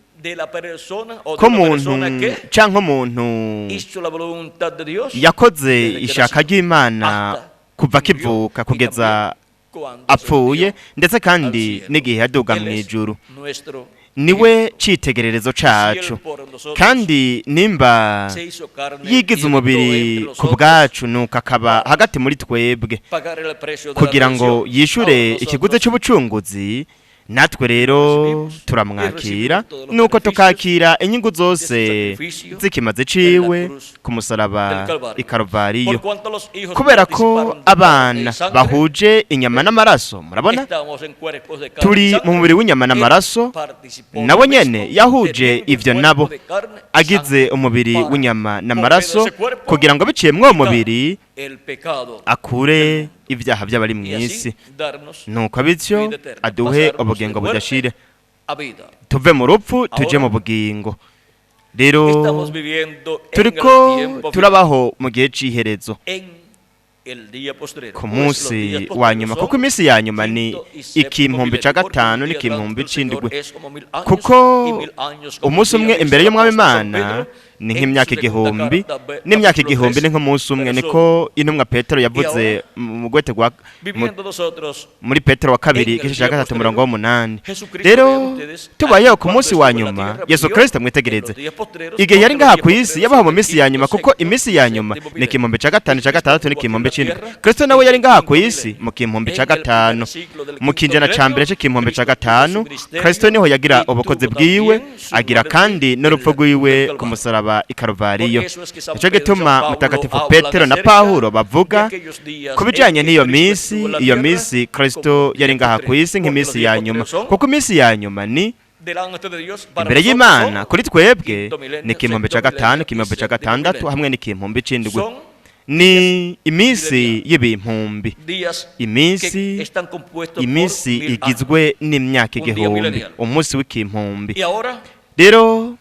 ko muntu canke umuntu yakoze ishaka ry'Imana kuva akivuka kugeza apfuye, ndetse kandi n'igihe yaduga mu ijuru. Niwe citegererezo cacu, kandi nimba yigize umubiri ku bwacu, nuko akaba hagati muri twebwe kugira ngo yishure ikiguzi c'ubucunguzi, natwe rero turamwakira nuko tukakira inyungu zose zikimaze ciwe ku musaraba i Kalvariyo, kubera ko abana bahuje inyama n'amaraso. Murabona turi mu mubiri w'inyama n'amaraso, nabo nyene yahuje ivyo nabo, agize umubiri w'inyama n'amaraso kugira ngo biciye mw'uwo mubiri akure ibyaha by'abari mu isi, nuko bityo aduhe ubugingo budashira, tuve mu rupfu tuje mu bugingo. Rero turiko turabaho mu gihe c'iherezo, ku munsi wa nyuma, kuko iminsi ya nyuma ni ikihumbi ca gatanu n'ikihumbi c'indwi, kuko umunsi umwe imbere y'umwami Imana ni nk'imyaka igihumbi, n'imyaka igihumbi ni nk'umunsi umwe. Niko intumwa Petero yavuze mu gwete gwa muri Petero wa kabiri igice ca gatatu umurongo w'8. Rero tubayeho ku munsi wa nyuma, Yesu Kristo mwitegereze igihe yari ngaha ku isi yabaho mu minsi ya nyuma, kuko iminsi ya nyuma ni ikihumbi ca gatanu ca gatandatu n'ikihumbi c'indwi. Kristo nawe yari ngaha ku isi mu kihumbi ca gatanu, mu kinjana ca mbere c'ikihumbi ca gatanu. Kristo niho yagira ubukozi bwiwe, agira kandi n'urupfu rwiwe ku musaraba i Kalvariyo. Nico gituma mutagatifu Petero na Pawulo bavuga ku bijanye n'iyo misi. Iyo misi Kristo yari ngaha ku isi nk'imisi ya nyuma, kuko imisi ya nyuma ni imbere y'Imana kuri twebwe ni ikihumbi ca gatanu, ikihumbi ca gatandatu hamwe n'ikihumbi c'indwi. Ni imisi y'ibihumbi, imisi igizwe n'imyaka igihumbi, umunsi w'ikihumbi. Rero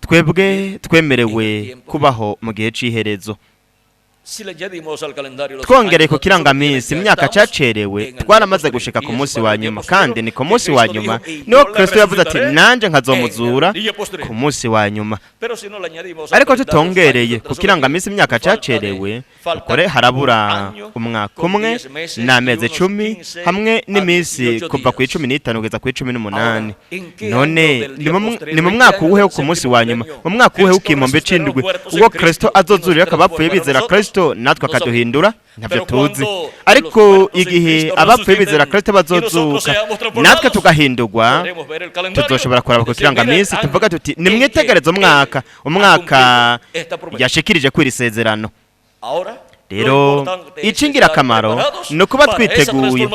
twebwe twemerewe kubaho mu gihe c'iherezo. Twongereye ku kirangamisi imyaka cacerewe, twaramaze gushika ku munsi wa nyuma, kandi ni ku munsi wa nyuma niho Kristo yavuze ati nanje nkazomuzura ku munsi wa nyuma. Ariko tutongereye ku kirangamisi imyaka cacerewe, ukore harabura umwaka umwe n'amezi 10 hamwe n'imisi kuva ku 15 kugeza ku 18. None ni mu mwaka uwuhe ku munsi wa nyuma, mu mwaka uwuhe w'ikihumbi c'indwi, ubwo Kristo azozurira akabapfuye bizera Kristo, natwe akaduhindura ntabyo tuzi. Ariko igihe abapfuye bizera Kristo bazozuka, natwe tugahindurwa, tuzoshobora kuraba ku kirangamisi tuvuga tuti nimwitegereze umwaka yashikirije kw'iri sezerano. Rero icingira akamaro ni ukuba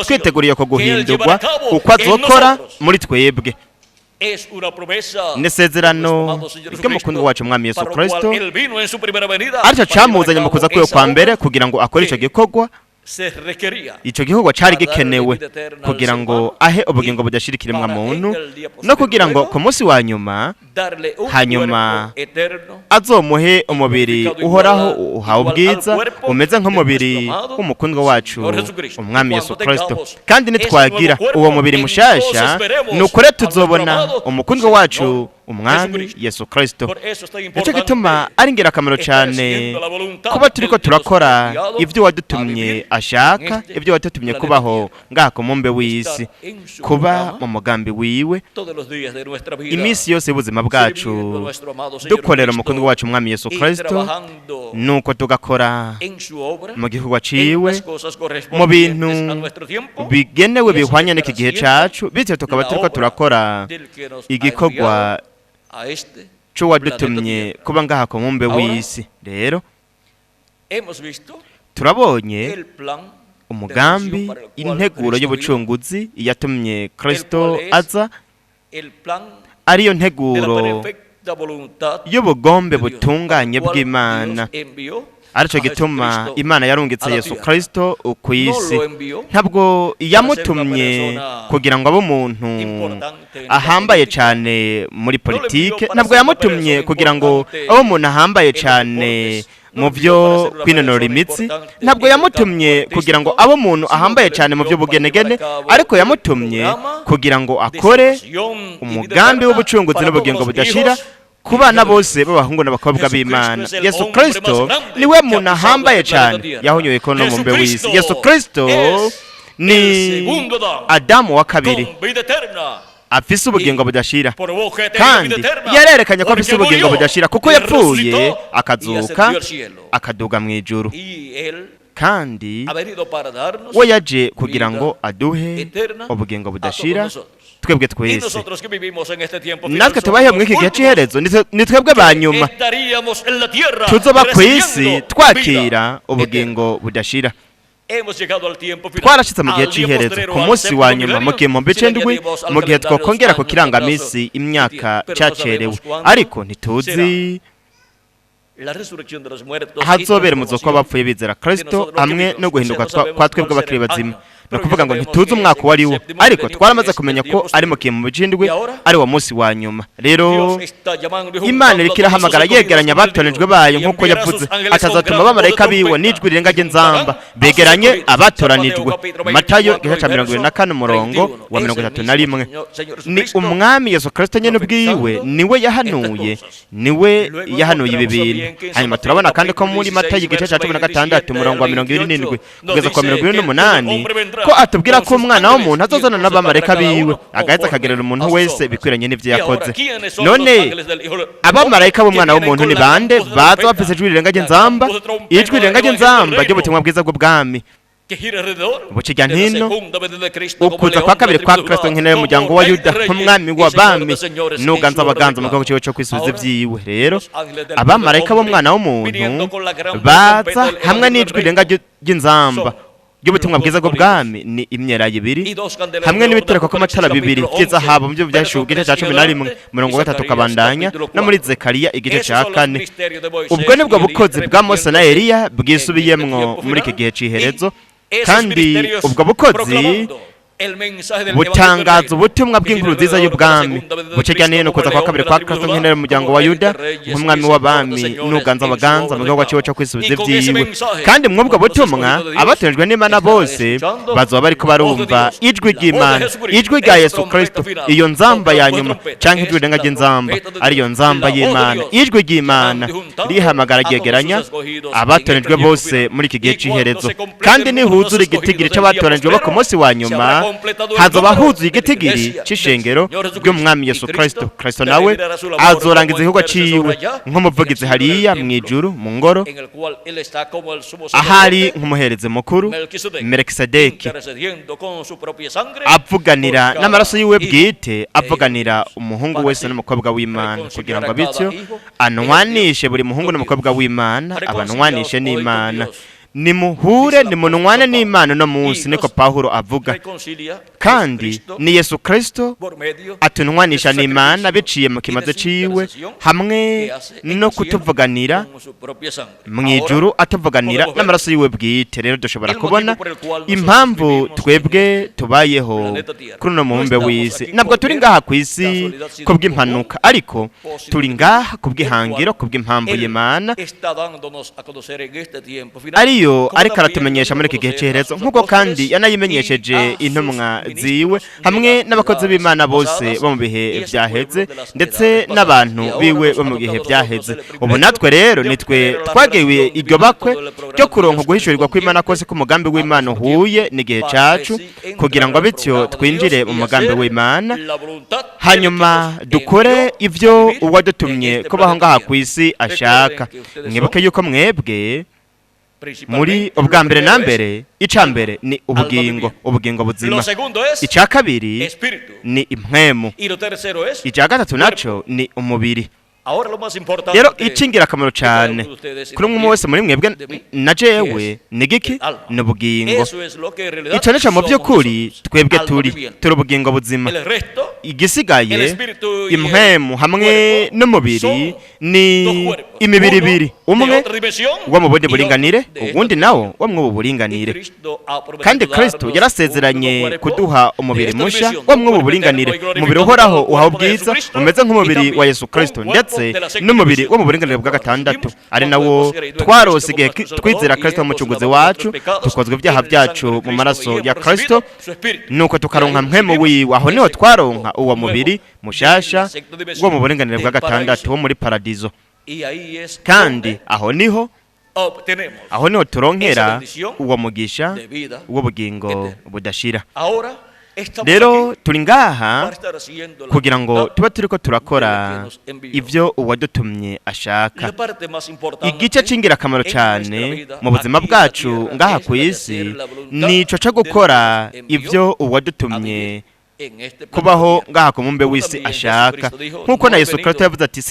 twiteguriye ko guhindurwa uko azokora muri twebwe. Nesezerano ry'umukunzi wacu Mwami Yesu Kristo, aricyo camuzanye mu kuza kwiwe kwa mbere kugira ngo akore ico gikorwa. Ico gikorwa cari gikenewe kugira ngo ahe ubugingo budashira ikiremwa muntu, no kugira ngo ku munsi wa nyuma hanyuma azomuhe umubiri uhoraho uhawe ubwiza umeze nk'umubiri w'umukundwa wacu Umwami Yesu Kristo. Kandi nitwagira uwo mubiri mushasha, nukore tuzobona umukundwa wacu Umwami Yesu Kristo. Nico gituma ari ingirakamaro cyane kuba turiko turakora ivyo wadutumye ashaka, ivyo wadutumye kubaho ngaha ku mumbe w'isi, kuba mu mugambi wiwe imisi yose y'ubuzima bwacu, dukorera umukundwa wacu Umwami Yesu Kristo, nuko tugakora mu gikorwa ciwe mu bintu bigenewe bihwanye n'iki gihe cacu, bityo tukaba turiko turakora igikorwa cyo wadutumye kuba ngaha ku mumbe w'isi. Rero turabonye umugambi, integuro y'ubucunguzi yatumye Kristo aza, ariyo nteguro y'ubugombe butunganye bw'Imana. Arico gituma Imana yarungitse Yesu Kristo ku isi. Ntabwo yamutumye kugira ngo abe umuntu ahambaye cyane muri politike, ntabwo yamutumye kugira ngo abe umuntu ahambaye cyane mu byo kwinonora imitsi, ntabwo yamutumye kugira ngo abe umuntu ahambaye cyane mu byo bugenegene, ariko yamutumye kugira ngo akore umugambi w'ubucunguzi n'ubugingo budashira ku bana bose b'abahungu n'abakobwa b'Imana. Yesu Kristo niwe muntu ahambaye cyane yahonyoye ko no mu mbe w'isi. Yesu Kristo ni Adamu wa kabiri afise ubugingo budashira, kandi yarerekanye ko afise ubugingo budashira kuko yapfuye akazuka akaduga mu ijuru. kandi we yaje kugira ngo aduhe ubugingo budashira twebwe twese. Natwe tubayeho muri iki gihe cy'iherezo, ni twebwe ba nyuma tuzoba ku isi twakira ubugingo budashira. Twarashitse mu gihe cy'iherezo, ku munsi wa nyuma mu gihumbi c'indwi, mu gihe twokongera ku kirangamisi imyaka cyacerewe, ariko ntituzi hazobera umuzuko w'abapfuye bizera Kristo hamwe no guhinduka kwa twebwe abakiri bazima. No kuvuga ngo ntituzi umwaka wari wo, ariko twaramaze kumenya ko ari mu gihumbi c'indwi, ari wo munsi wa nyuma. Rero Imana iriko irahamagara yegeranya abatoranijwe bayo nk'uko yavuze, atazatuma abamarayika biwe n'ijwi rirenga ry'inzamba begeranye abatoranijwe. Matayo 24 umurongo wa 31. Ni umwami Yesu Kristo nyene ubwiwe niwe yahanuye ibi bintu. Hanyuma turabona kandi ko muri Matayo 16 umurongo wa 27 kugeza kwa 28 ko atubwira ko umwana w'umuntu azozana n'abamarayika biwe agaheza akagerera umuntu wese bikwiranye n'ivyo yakoze. None abamarayika b'umwana w'umuntu ni bande? Baza bafise ijwi rirenga ry'inzamba, ijwi rirenga ry'inzamba ry'ubutumwa bwiza bw'ubwami bucijya ntino. Ukuza kwa kabiri kwa Kristo nkene y'umuryango wa Yuda nk'umwami w'abami n'uganza abaganza mu gihugu ciwe cyo kwisubiza ivyiwe. Rero abamarayika b'umwana w'umuntu baza hamwe n'ijwi rirenga ry'inzamba y'ubutumwa bwiza bw'ubwami ni imyera ibiri hamwe n'ibitereko kw'amatara bibiri by'izahabu mu byo byashuwe igice cya 11 umurongo wa 3 kabandanya no muri Zekariya igice cya 4. Ubwo nibwo bukozi bwa Mose na Eliya bwisubiyemwo muri iki gihe cy'iherezo, kandi ubwo bukozi butangaza ubutumwa bw'inkuru nziza y'ubwami bucijyanye no kuza kwa kabiri kwa Kristo nkene y'umuryango wa Yuda nk'umwami w'abami n'uganza abaganza mu gihugu ciwe cyo kwisubiza ivyiwe. Kandi mwubwo butumwa abatoranijwe n'Imana bose bazoba bariko barumva ijwi ry'Imana, ijwi rya Yesu Kristo, iyo nzamba ya nyuma canke ijwi rirenga ry'inzamba, ariyo nzamba y'Imana. Ijwi ry'Imana rihamagara ryegeranya abatoranijwe bose muri iki gihe cy'iherezo, kandi nihuzura igitigiri c'abatoranijwe bo ku munsi wa nyuma hazoba huzuye igitigiri c'ishengero ry'umwami Yesu Kristo. Kristo nawe azorangiza igihugu ciwe nk'umuvugizi hariya mw'ijuru mu ngoro, ahari nk'umuhereze mukuru Melkisedeki, avuganira n'amaraso yiwe bwite, avuganira umuhungu wese n'umukobwa w'Imana, kugira ngo bityo anwanishe buri muhungu n'umukobwa w'Imana, abanwanishe n'Imana. Nimuhure nimunwane n'Imana no munsi, niko Pawulo avuga. Kandi ni Yesu Kristo atunwanisha n'Imana biciye mu kimaze ciwe hamwe no kutuvuganira mw'ijuru, atuvuganira n'amaraso yiwe bwite. Rero dushobora kubona impamvu twebwe tubayeho kuri no mubumbe w'isi. Nabwo turi ngaha ku isi kubw'impanuka, ariko turi ngaha kubw'ihangiro, kubw'impamvu y'Imana ariyo ariko aratumenyesha muri iki gihe cy'iherezo, nk'uko kandi yanayimenyesheje intumwa ziwe hamwe n'abakozi b'Imana bose bo mu bihe byaheze ndetse n'abantu biwe bo mu bihe byaheze. Ubu natwe rero nitwe twagewe iryo bakwe ryo kuronka guhishurirwa kw'Imana kose k'umugambi w'Imana uhuye n'igihe cacu, kugira ngo bityo twinjire mu mugambi w'Imana, hanyuma dukore ivyo uwadutumye kubaho ngaha ku isi ashaka. Mwibuke yuko mwebwe muri ubwa mbere na mbere, ica mbere ni ubugingo buzima, ica kabiri ni impwemu, ica gatatu naco ni umubiri. Rero icingirakamaro cyane kuri umwe wese muri mwebwe na jewe ni giki? Ni ubugingo. Ico nico mu by'ukuri twebwe turi ubugingo buzima. Igisigaye impwemu hamwe n'umubiri ni imibiri ibiri, umwe wo mu bundi buringanire, uwundi nawo wo mu buringanire. Kandi Kristo yarasezeranye kuduha umubiri musha wo mu buringanire, umubiri uhoraho uhawe ubwiza umeze nk'umubiri wa Yesu Kristo, ndetse n'umubiri wo mu buringanire bwa gatandatu, ari nawo twarose igihe twizera Kristo umucunguzi wacu, tukozwe ibyaha byacu mu maraso ya Kristo, nuko tukaronka mpwemu wiwe. Aho niho twaronka uwo mubiri mushasha wo mu buringanire bwa gatandatu wo muri paradizo. Kandi aho niho turonkera uwo mugisha w'ubugingo budashira. rero turi ngaha kugira ngo tuba turiko turakora ivyo uwadutumye ashaka. Igice c'ingirakamaro cyane mu buzima bwacu ngaha ku isi nico co gukora ivyo uwadutumye kubaho ngaha ku mumbe w'isi ashaka. Nk'uko na Yesu Kristo yavuze ati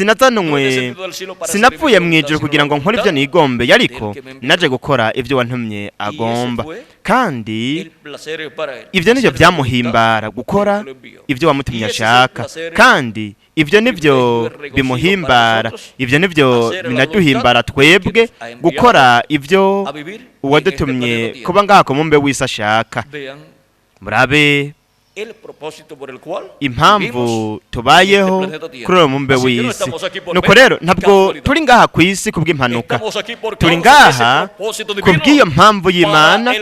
sinapfuye mu ijuru kugira ngo nkore ivyo nigombe, ariko naje gukora ivyo wantumye agomba. Kandi ivyo nivyo vyamuhimbara, gukora ivyo wamutumye ashaka. Kandi ivyo nivyo bimuhimbara, ivyo nivyo binaduhimbara twebwe, gukora ivyo uwadutumye kuba ngaha ku mumbe w'isi ashaka. Murabe impamvu tubayeho kuri uwo mumbe w'isi. Nuko rero ntabwo turi ngaha ku isi kubw'impanuka, turi ngaha kubw'iyo mpamvu y'Imana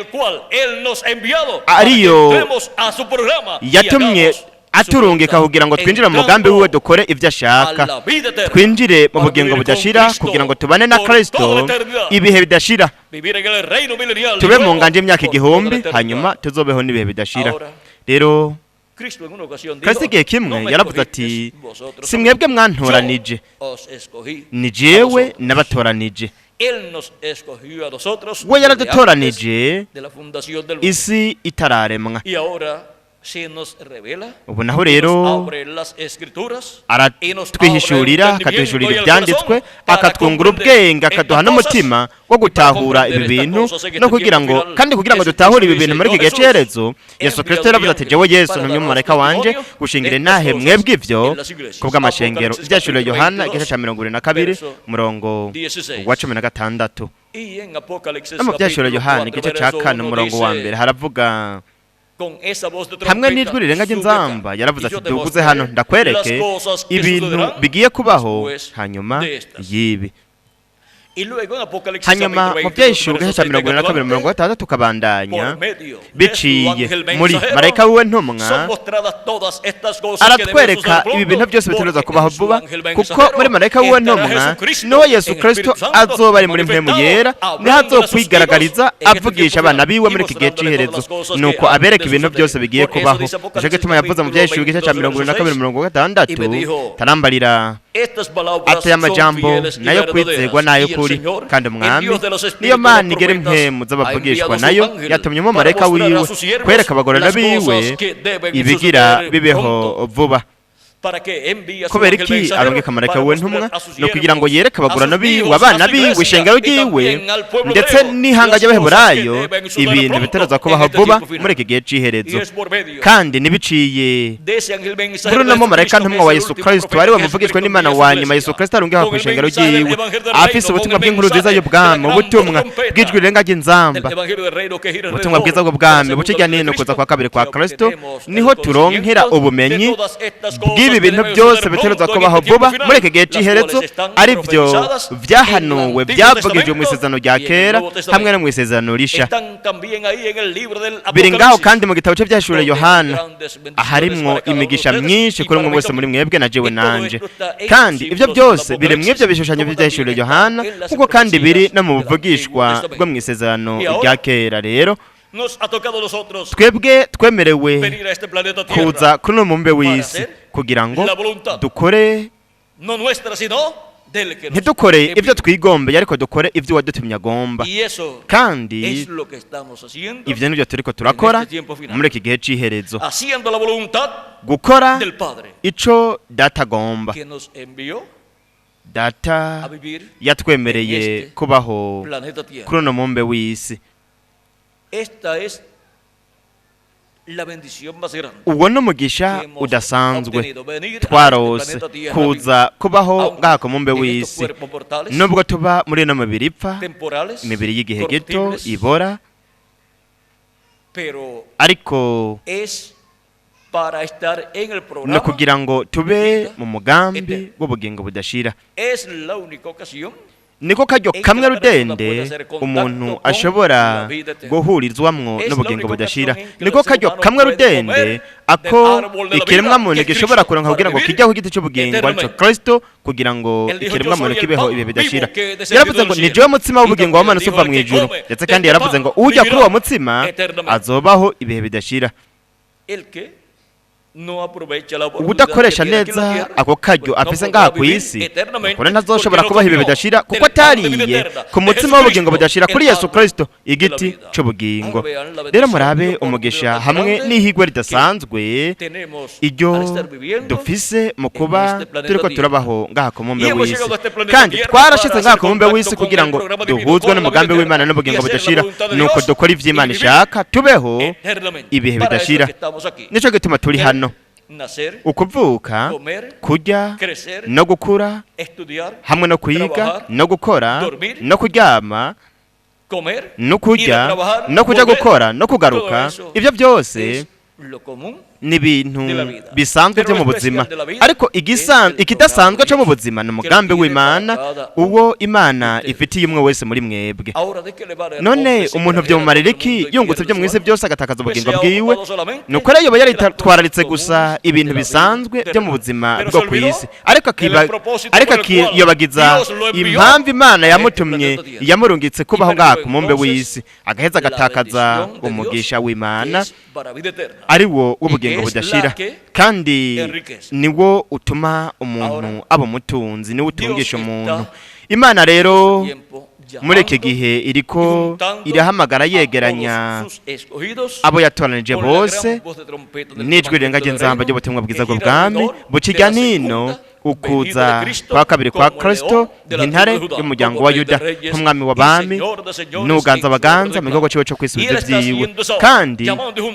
ariyo yatumye aturungika kugira ngo twinjire mu mugambi wiwe, dukore ivyo ashaka, twinjire mu bugingo budashira kugira ngo tubane na Kristo ibihe bidashira, tube mu nganje y'imyaka 1000, hanyuma tuzobeho n'ibihe bidashira. Rero Kristo igihe kimwe yaravuze ati si mwebwe mwantoranije, ni jewe nabatoranije. We yaradutoranije isi itararemwa. Ubu naho rero aratwihishurira, akaduhishurira ibyanditswe, akatwungura ubwenge, akaduha n'umutima wo gutahura ibi bintu, no kugira ngo dutahure ibi bintu muri iki gihe cy'erezo. Yesu Kristo yaravuze ati jewe Yesu ntumye umumarayika wanje gushingira intahe mwebwe ivyo kubw'amashengero. Ivyashuriwe Yohana igice ca 22 umurongo wa 16. No mu vyashuriwe Yohana igice ca 4 umurongo wa 1 haravuga hamwe n'ijwi rirenga ry'inzamba, yaravuze ati duguze hano ndakwereke ibintu bigiye kubaho hanyuma y'ibi. Hanyuma mu byahishurwa igice ca 22:6 tukabandanya biciye muri marayika wiwe ntumwa aratwereka ibi bintu byose bitegerezwa kubaho vuba, kuko muri marayika wiwe ntumwa niho Yesu Kristo azoba ari muri mpemu yera, niho azokwigaragariza avugisha abana biwe muri iki gihe cy'iherezo, nuko abereka ibintu byose bigiye kubaho. Nico gituma yavuze mu byahishurwa igice ca 22:6 tarambarira ateye amajambo nayo kwizegwa nayo kuri, kandi umwami niyo Mana igera impemu z'abavugishwa nayo yatumye umumarayika wiwe kwereka abagororwa biwe ibigira bibeho vuba. Kubera iki arungika marayika wiwe ntumwa? No kugira ngo yereke abagororwa biwe, abana biwe, ishengero ryiwe, ndetse n'ihanga ry'Abaheburayo ibintu bitegerezwa kubaho vuba muri iki gihe cy'iherezo. Kandi nibiciye muri uno mumarayika ntumwa wa Yesu Kristo ari we muvugishwa n'Imana wa nyuma. Yesu Kristo arungika ku ishengero ryiwe afise ubutumwa bw'inkuru nziza y'ubwami, ubutumwa bw'ijwi rirenga ry'inzamba, ubutumwa bwiza bw'ubwami bucijya nino kuza kwa kabiri kwa Kristo. Niho turonkera ubumenyi bw'ibi bintu byose bitegerezwa kubaho vuba muri iki gihe cy'iherezo, ari byo vyahanuwe, byavugijwe mu isezerano rya kera hamwe no mu isezerano risha. Biri ngaho kandi mu gitabo cy'ivyahishuriwe Yohana aharimwo imigisha myinshi kuri umwe wese muri mwebwe na jewe nanje. Kandi ivyo byose biri mw'ivyo bishushanyo by'ivyahishuriwe Yohana, kuko kandi biri no mu buvugishwa bwo mu isezerano rya kera. Rero twebwe twemerewe kuza kuri uno mumbe w'isi kugira ngo dukore, ntidukore ivyo twigombeye, ariko dukore ivyo wadutumye agomba. Kandi ivyo nivyo turiko turakora muri iki gihe cy'iherezo, gukora ico Data agomba. Data yatwemereye kubaho kuri uno mumbe w'isi. Uwo n'umugisha udasanzwe twarose kuza kubaho ngaha ku mumbe w'isi, nubwo tuba muri ino mibiri ipfa, imibiri y'igihe gito ibora, ariko no kugira ngo tube mu mugambi w'ubugingo budashira. Niko karyo kamwe rudende umuntu ashobora guhurizwamwo n'ubugingo budashira. Niko karyo kamwe rudende ako ikiremwa muntu gishobora kuronka kugira ngo kijyaho igiti cy'ubugingo aricyo Kristo, kugira ngo ikiremwa muntu kibeho ibihe bidashira. Yaravuze ngo ni jewe mutsima w'ubugingo w'Imana uva mu ijuru, ndetse kandi yaravuze ngo ujya kuri uwo mutsima azobaho ibihe bidashira. ubudakoresha neza ako karyo afise ngaha ku isi kone ntazoshobora kubaho ibihe bidashira kuko atariye ku mutima w'ubugingo budashira kuri Yesu Kristo igiti c'ubugingo. Rero murabe umugisha hamwe n'ihigwe ridasanzwe iryo dufise mu kuba turiko turabaho ngaha ku mumbe w'isi, kandi twarashize ngaha ku mumbe w'isi kugira ngo duhuzwe n'umugambi w'Imana n'ubugingo budashira, nuko dukora ivy'Imana ishaka tubeho ibihe bidashira. Nico gituma turi hano, ukuvuka, kurya no gukura, hamwe no kwiga no gukora no kuryama no kurya no kuja gukora no kugaruka, ivyo byose ni ibintu bisanzwe byo mu buzima. Ariko ikidasanzwe cyo mu buzima ni umugambi w'Imana, uwo Imana ifitiye umwe wese muri mwebwe. None umuntu vyomumarira iki yungutse byo mwese byose agatakaza ubugingo bwiwe? Nuko rero yoba yaritwararitse gusa ibintu bisanzwe byo mu buzima bwo ku isi, ariko akiyobagiza impamvu Imana yamutumye yamurungitse kubaho ngaha ku mumbe w'isi, agaheza agatakaza umugisha w'Imana ari wo w'ubugingo budashira, kandi niwo utuma umuntu aba umutunzi, niwo utungisha umuntu. Imana rero muri iki gihe iriko irahamagara yegeranya abo yatoranije bose n'ijwi rirenga ry'inzamba ry'ubutumwa bwiza bw'ubwami bukijya nino ukuza kwa kabiri kwa Kristo nk'intare y'umuryango wa Yuda, nk'umwami w'abami n'uganza abaganza mu gihugu ciwe cyo kwisubiza vyiwe. Kandi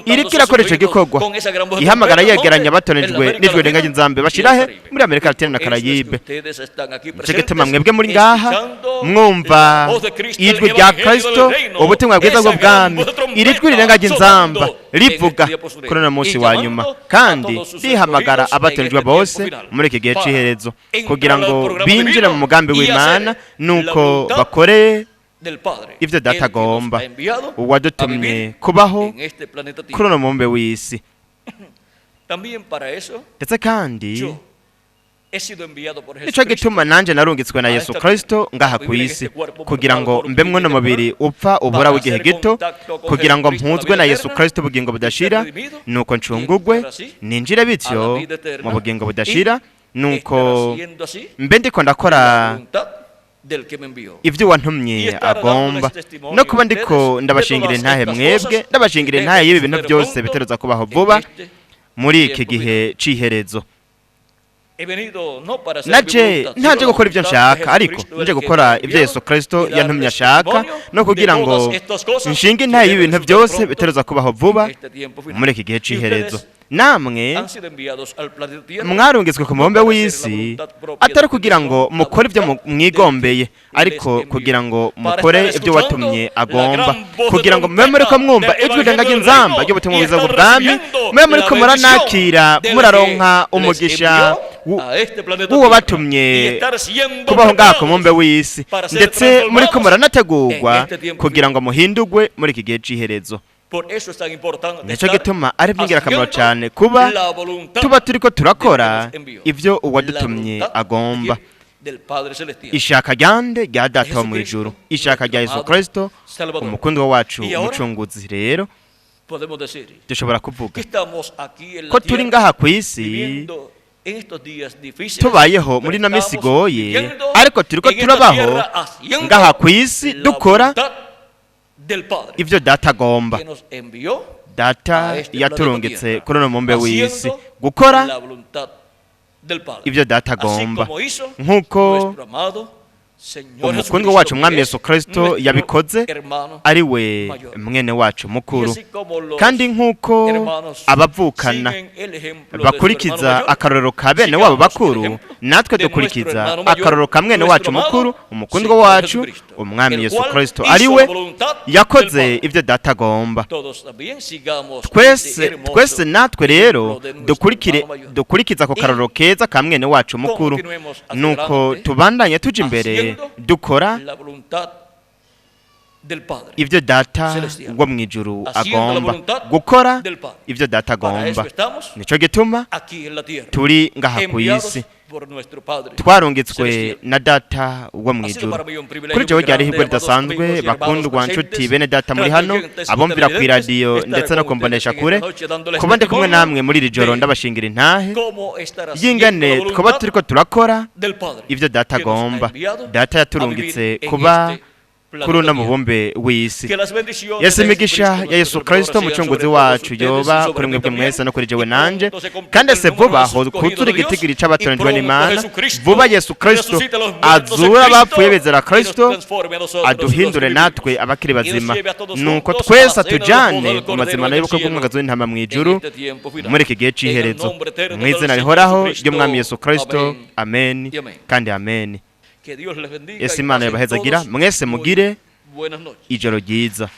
iriko irakora ico gikorwa ihamagara yegeranya batonejwe n'ijwi rirenga ry'inzamba bashirahe muri Amerika Latine na Karayibe. Nico gituma mwebwe muri ngaha mwumva ijwi rya Kristo, ubutumwa bwiza bw'ubwami, iri jwi rirenga ry'inzamba rivuga kuri uno munsi wa nyuma, kandi rihamagara abatonejwe bose muri iki gihe c'iherezo kugira ngo binjire mu mugambi w'Imana, nuko bakore ivyo Data agomba, uwadutumye kubaho kuri uno mumbe w'isi. Ndetse kandi nico gituma nanje narungitswe na Yesu Kristo ngaha ku isi kugira ngo mbemwe n'umubiri upfa ubura w'igihe gito, kugira ngo mpuzwe na Yesu Kristo ubugingo budashira, nuko ncungugwe ninjire bityo mu bugingo budashira, nuko mbe ndiko ndakora ivyo wantumye agomba, no kuba ndiko ndabashingira intahe mwebwe, ndabashingira intahe y'ibi bintu byose biteruza kubaho vuba muri iki gihe c'iherezo. Naje ntaje gukora ivyo nshaka, ariko nje gukora ivyo Yesu Kristo yantumye ashaka, no kugira ngo nshinge intahe y'ibintu byose biteruza kubaho vuba muri iki gihe c'iherezo. Namwe mwarungitswe ku mubumbe w'isi atari kugira ngo mukore ivyo mwigombeye, ariko kugira ngo mukore ivyo watumye agomba, kugira ngo mube muriko mwumva ijwi rirenga ry'inzamba ry'ubutumwa bwiza bw'ubwami, mube muriko muranakira muraronka umugisha w'uwo batumye kubaho ngaha ku mubumbe w'isi, ndetse muriko muranategurwa kugira ngo muhindurwe muri iki gihe c'iherezo. Nico gituma ari by'ingirakamaro cyane kuba tuba turiko turakora ivyo uwadutumye agomba. Ishaka ryande rya Data wo mw'ijuru, ishaka rya Yesu Kristo umukundwa wacu umucunguzi. Rero dushobora kuvuga ko turi ngaha ku isi tubayeho muri na misi igoye, ariko turiko turabaho ngaha ku isi dukora ivyo Data agomba. Data yaturungitse kuri uno mumbe w'isi gukora ivyo Data agomba, nk'uko umukundwa wacu umwami Yesu Kristo yabikoze, ari we mwene wacu mukuru. Kandi nk'uko abavukana bakurikiza akarorero ka bene wabo bakuru, natwe dukurikiza akarorero ka mwene wacu mukuru, umukundwa wacu umwami Yesu Kristo, ari we yakoze ivyo Data agomba. Twese natwe rero dukurikiza ako karorero keza ka mwene wacu mukuru, nuko tubandanye tuja imbere dukora ibyo data wo mu ijuru agomba gukora, ibyo data agomba. Nico gituma turi ngaha ku isi twarungitswe na data wo mu ijuru. Kuri jewe ryari ihirwe ridasanzwe bakundwa nshuti bene data muri hano, abumvira ku radio ndetse no kumbonesha kure, kuba ndi kumwe namwe muri iri joro ndabashingira intahe y'ingane twaba turiko turakora ibyo data agomba. Data yaturungitse kuba kuri uno mubumbe w'isi. Yesu imigisha ya Yesu Kristo mucunguzi wacu yoba kuri mwebwe mwese no kuri jewe nanje, kandi se vuba ho kuzura igitigiri c'abatoranijwe n'Imana. Vuba Yesu Kristo azura abapfuye bezera Kristo, aduhindure natwe abakiri bazima, nuko twese tujane mu mazima nayo bwo kumwagazo w'intama mu ijuru muri iki gihe c'iherezo. Mu izina rihoraho ry'umwami Yesu Kristo, amen kandi amen. Yesu Imana yabahezagira mwese mugire ijoro ryiza.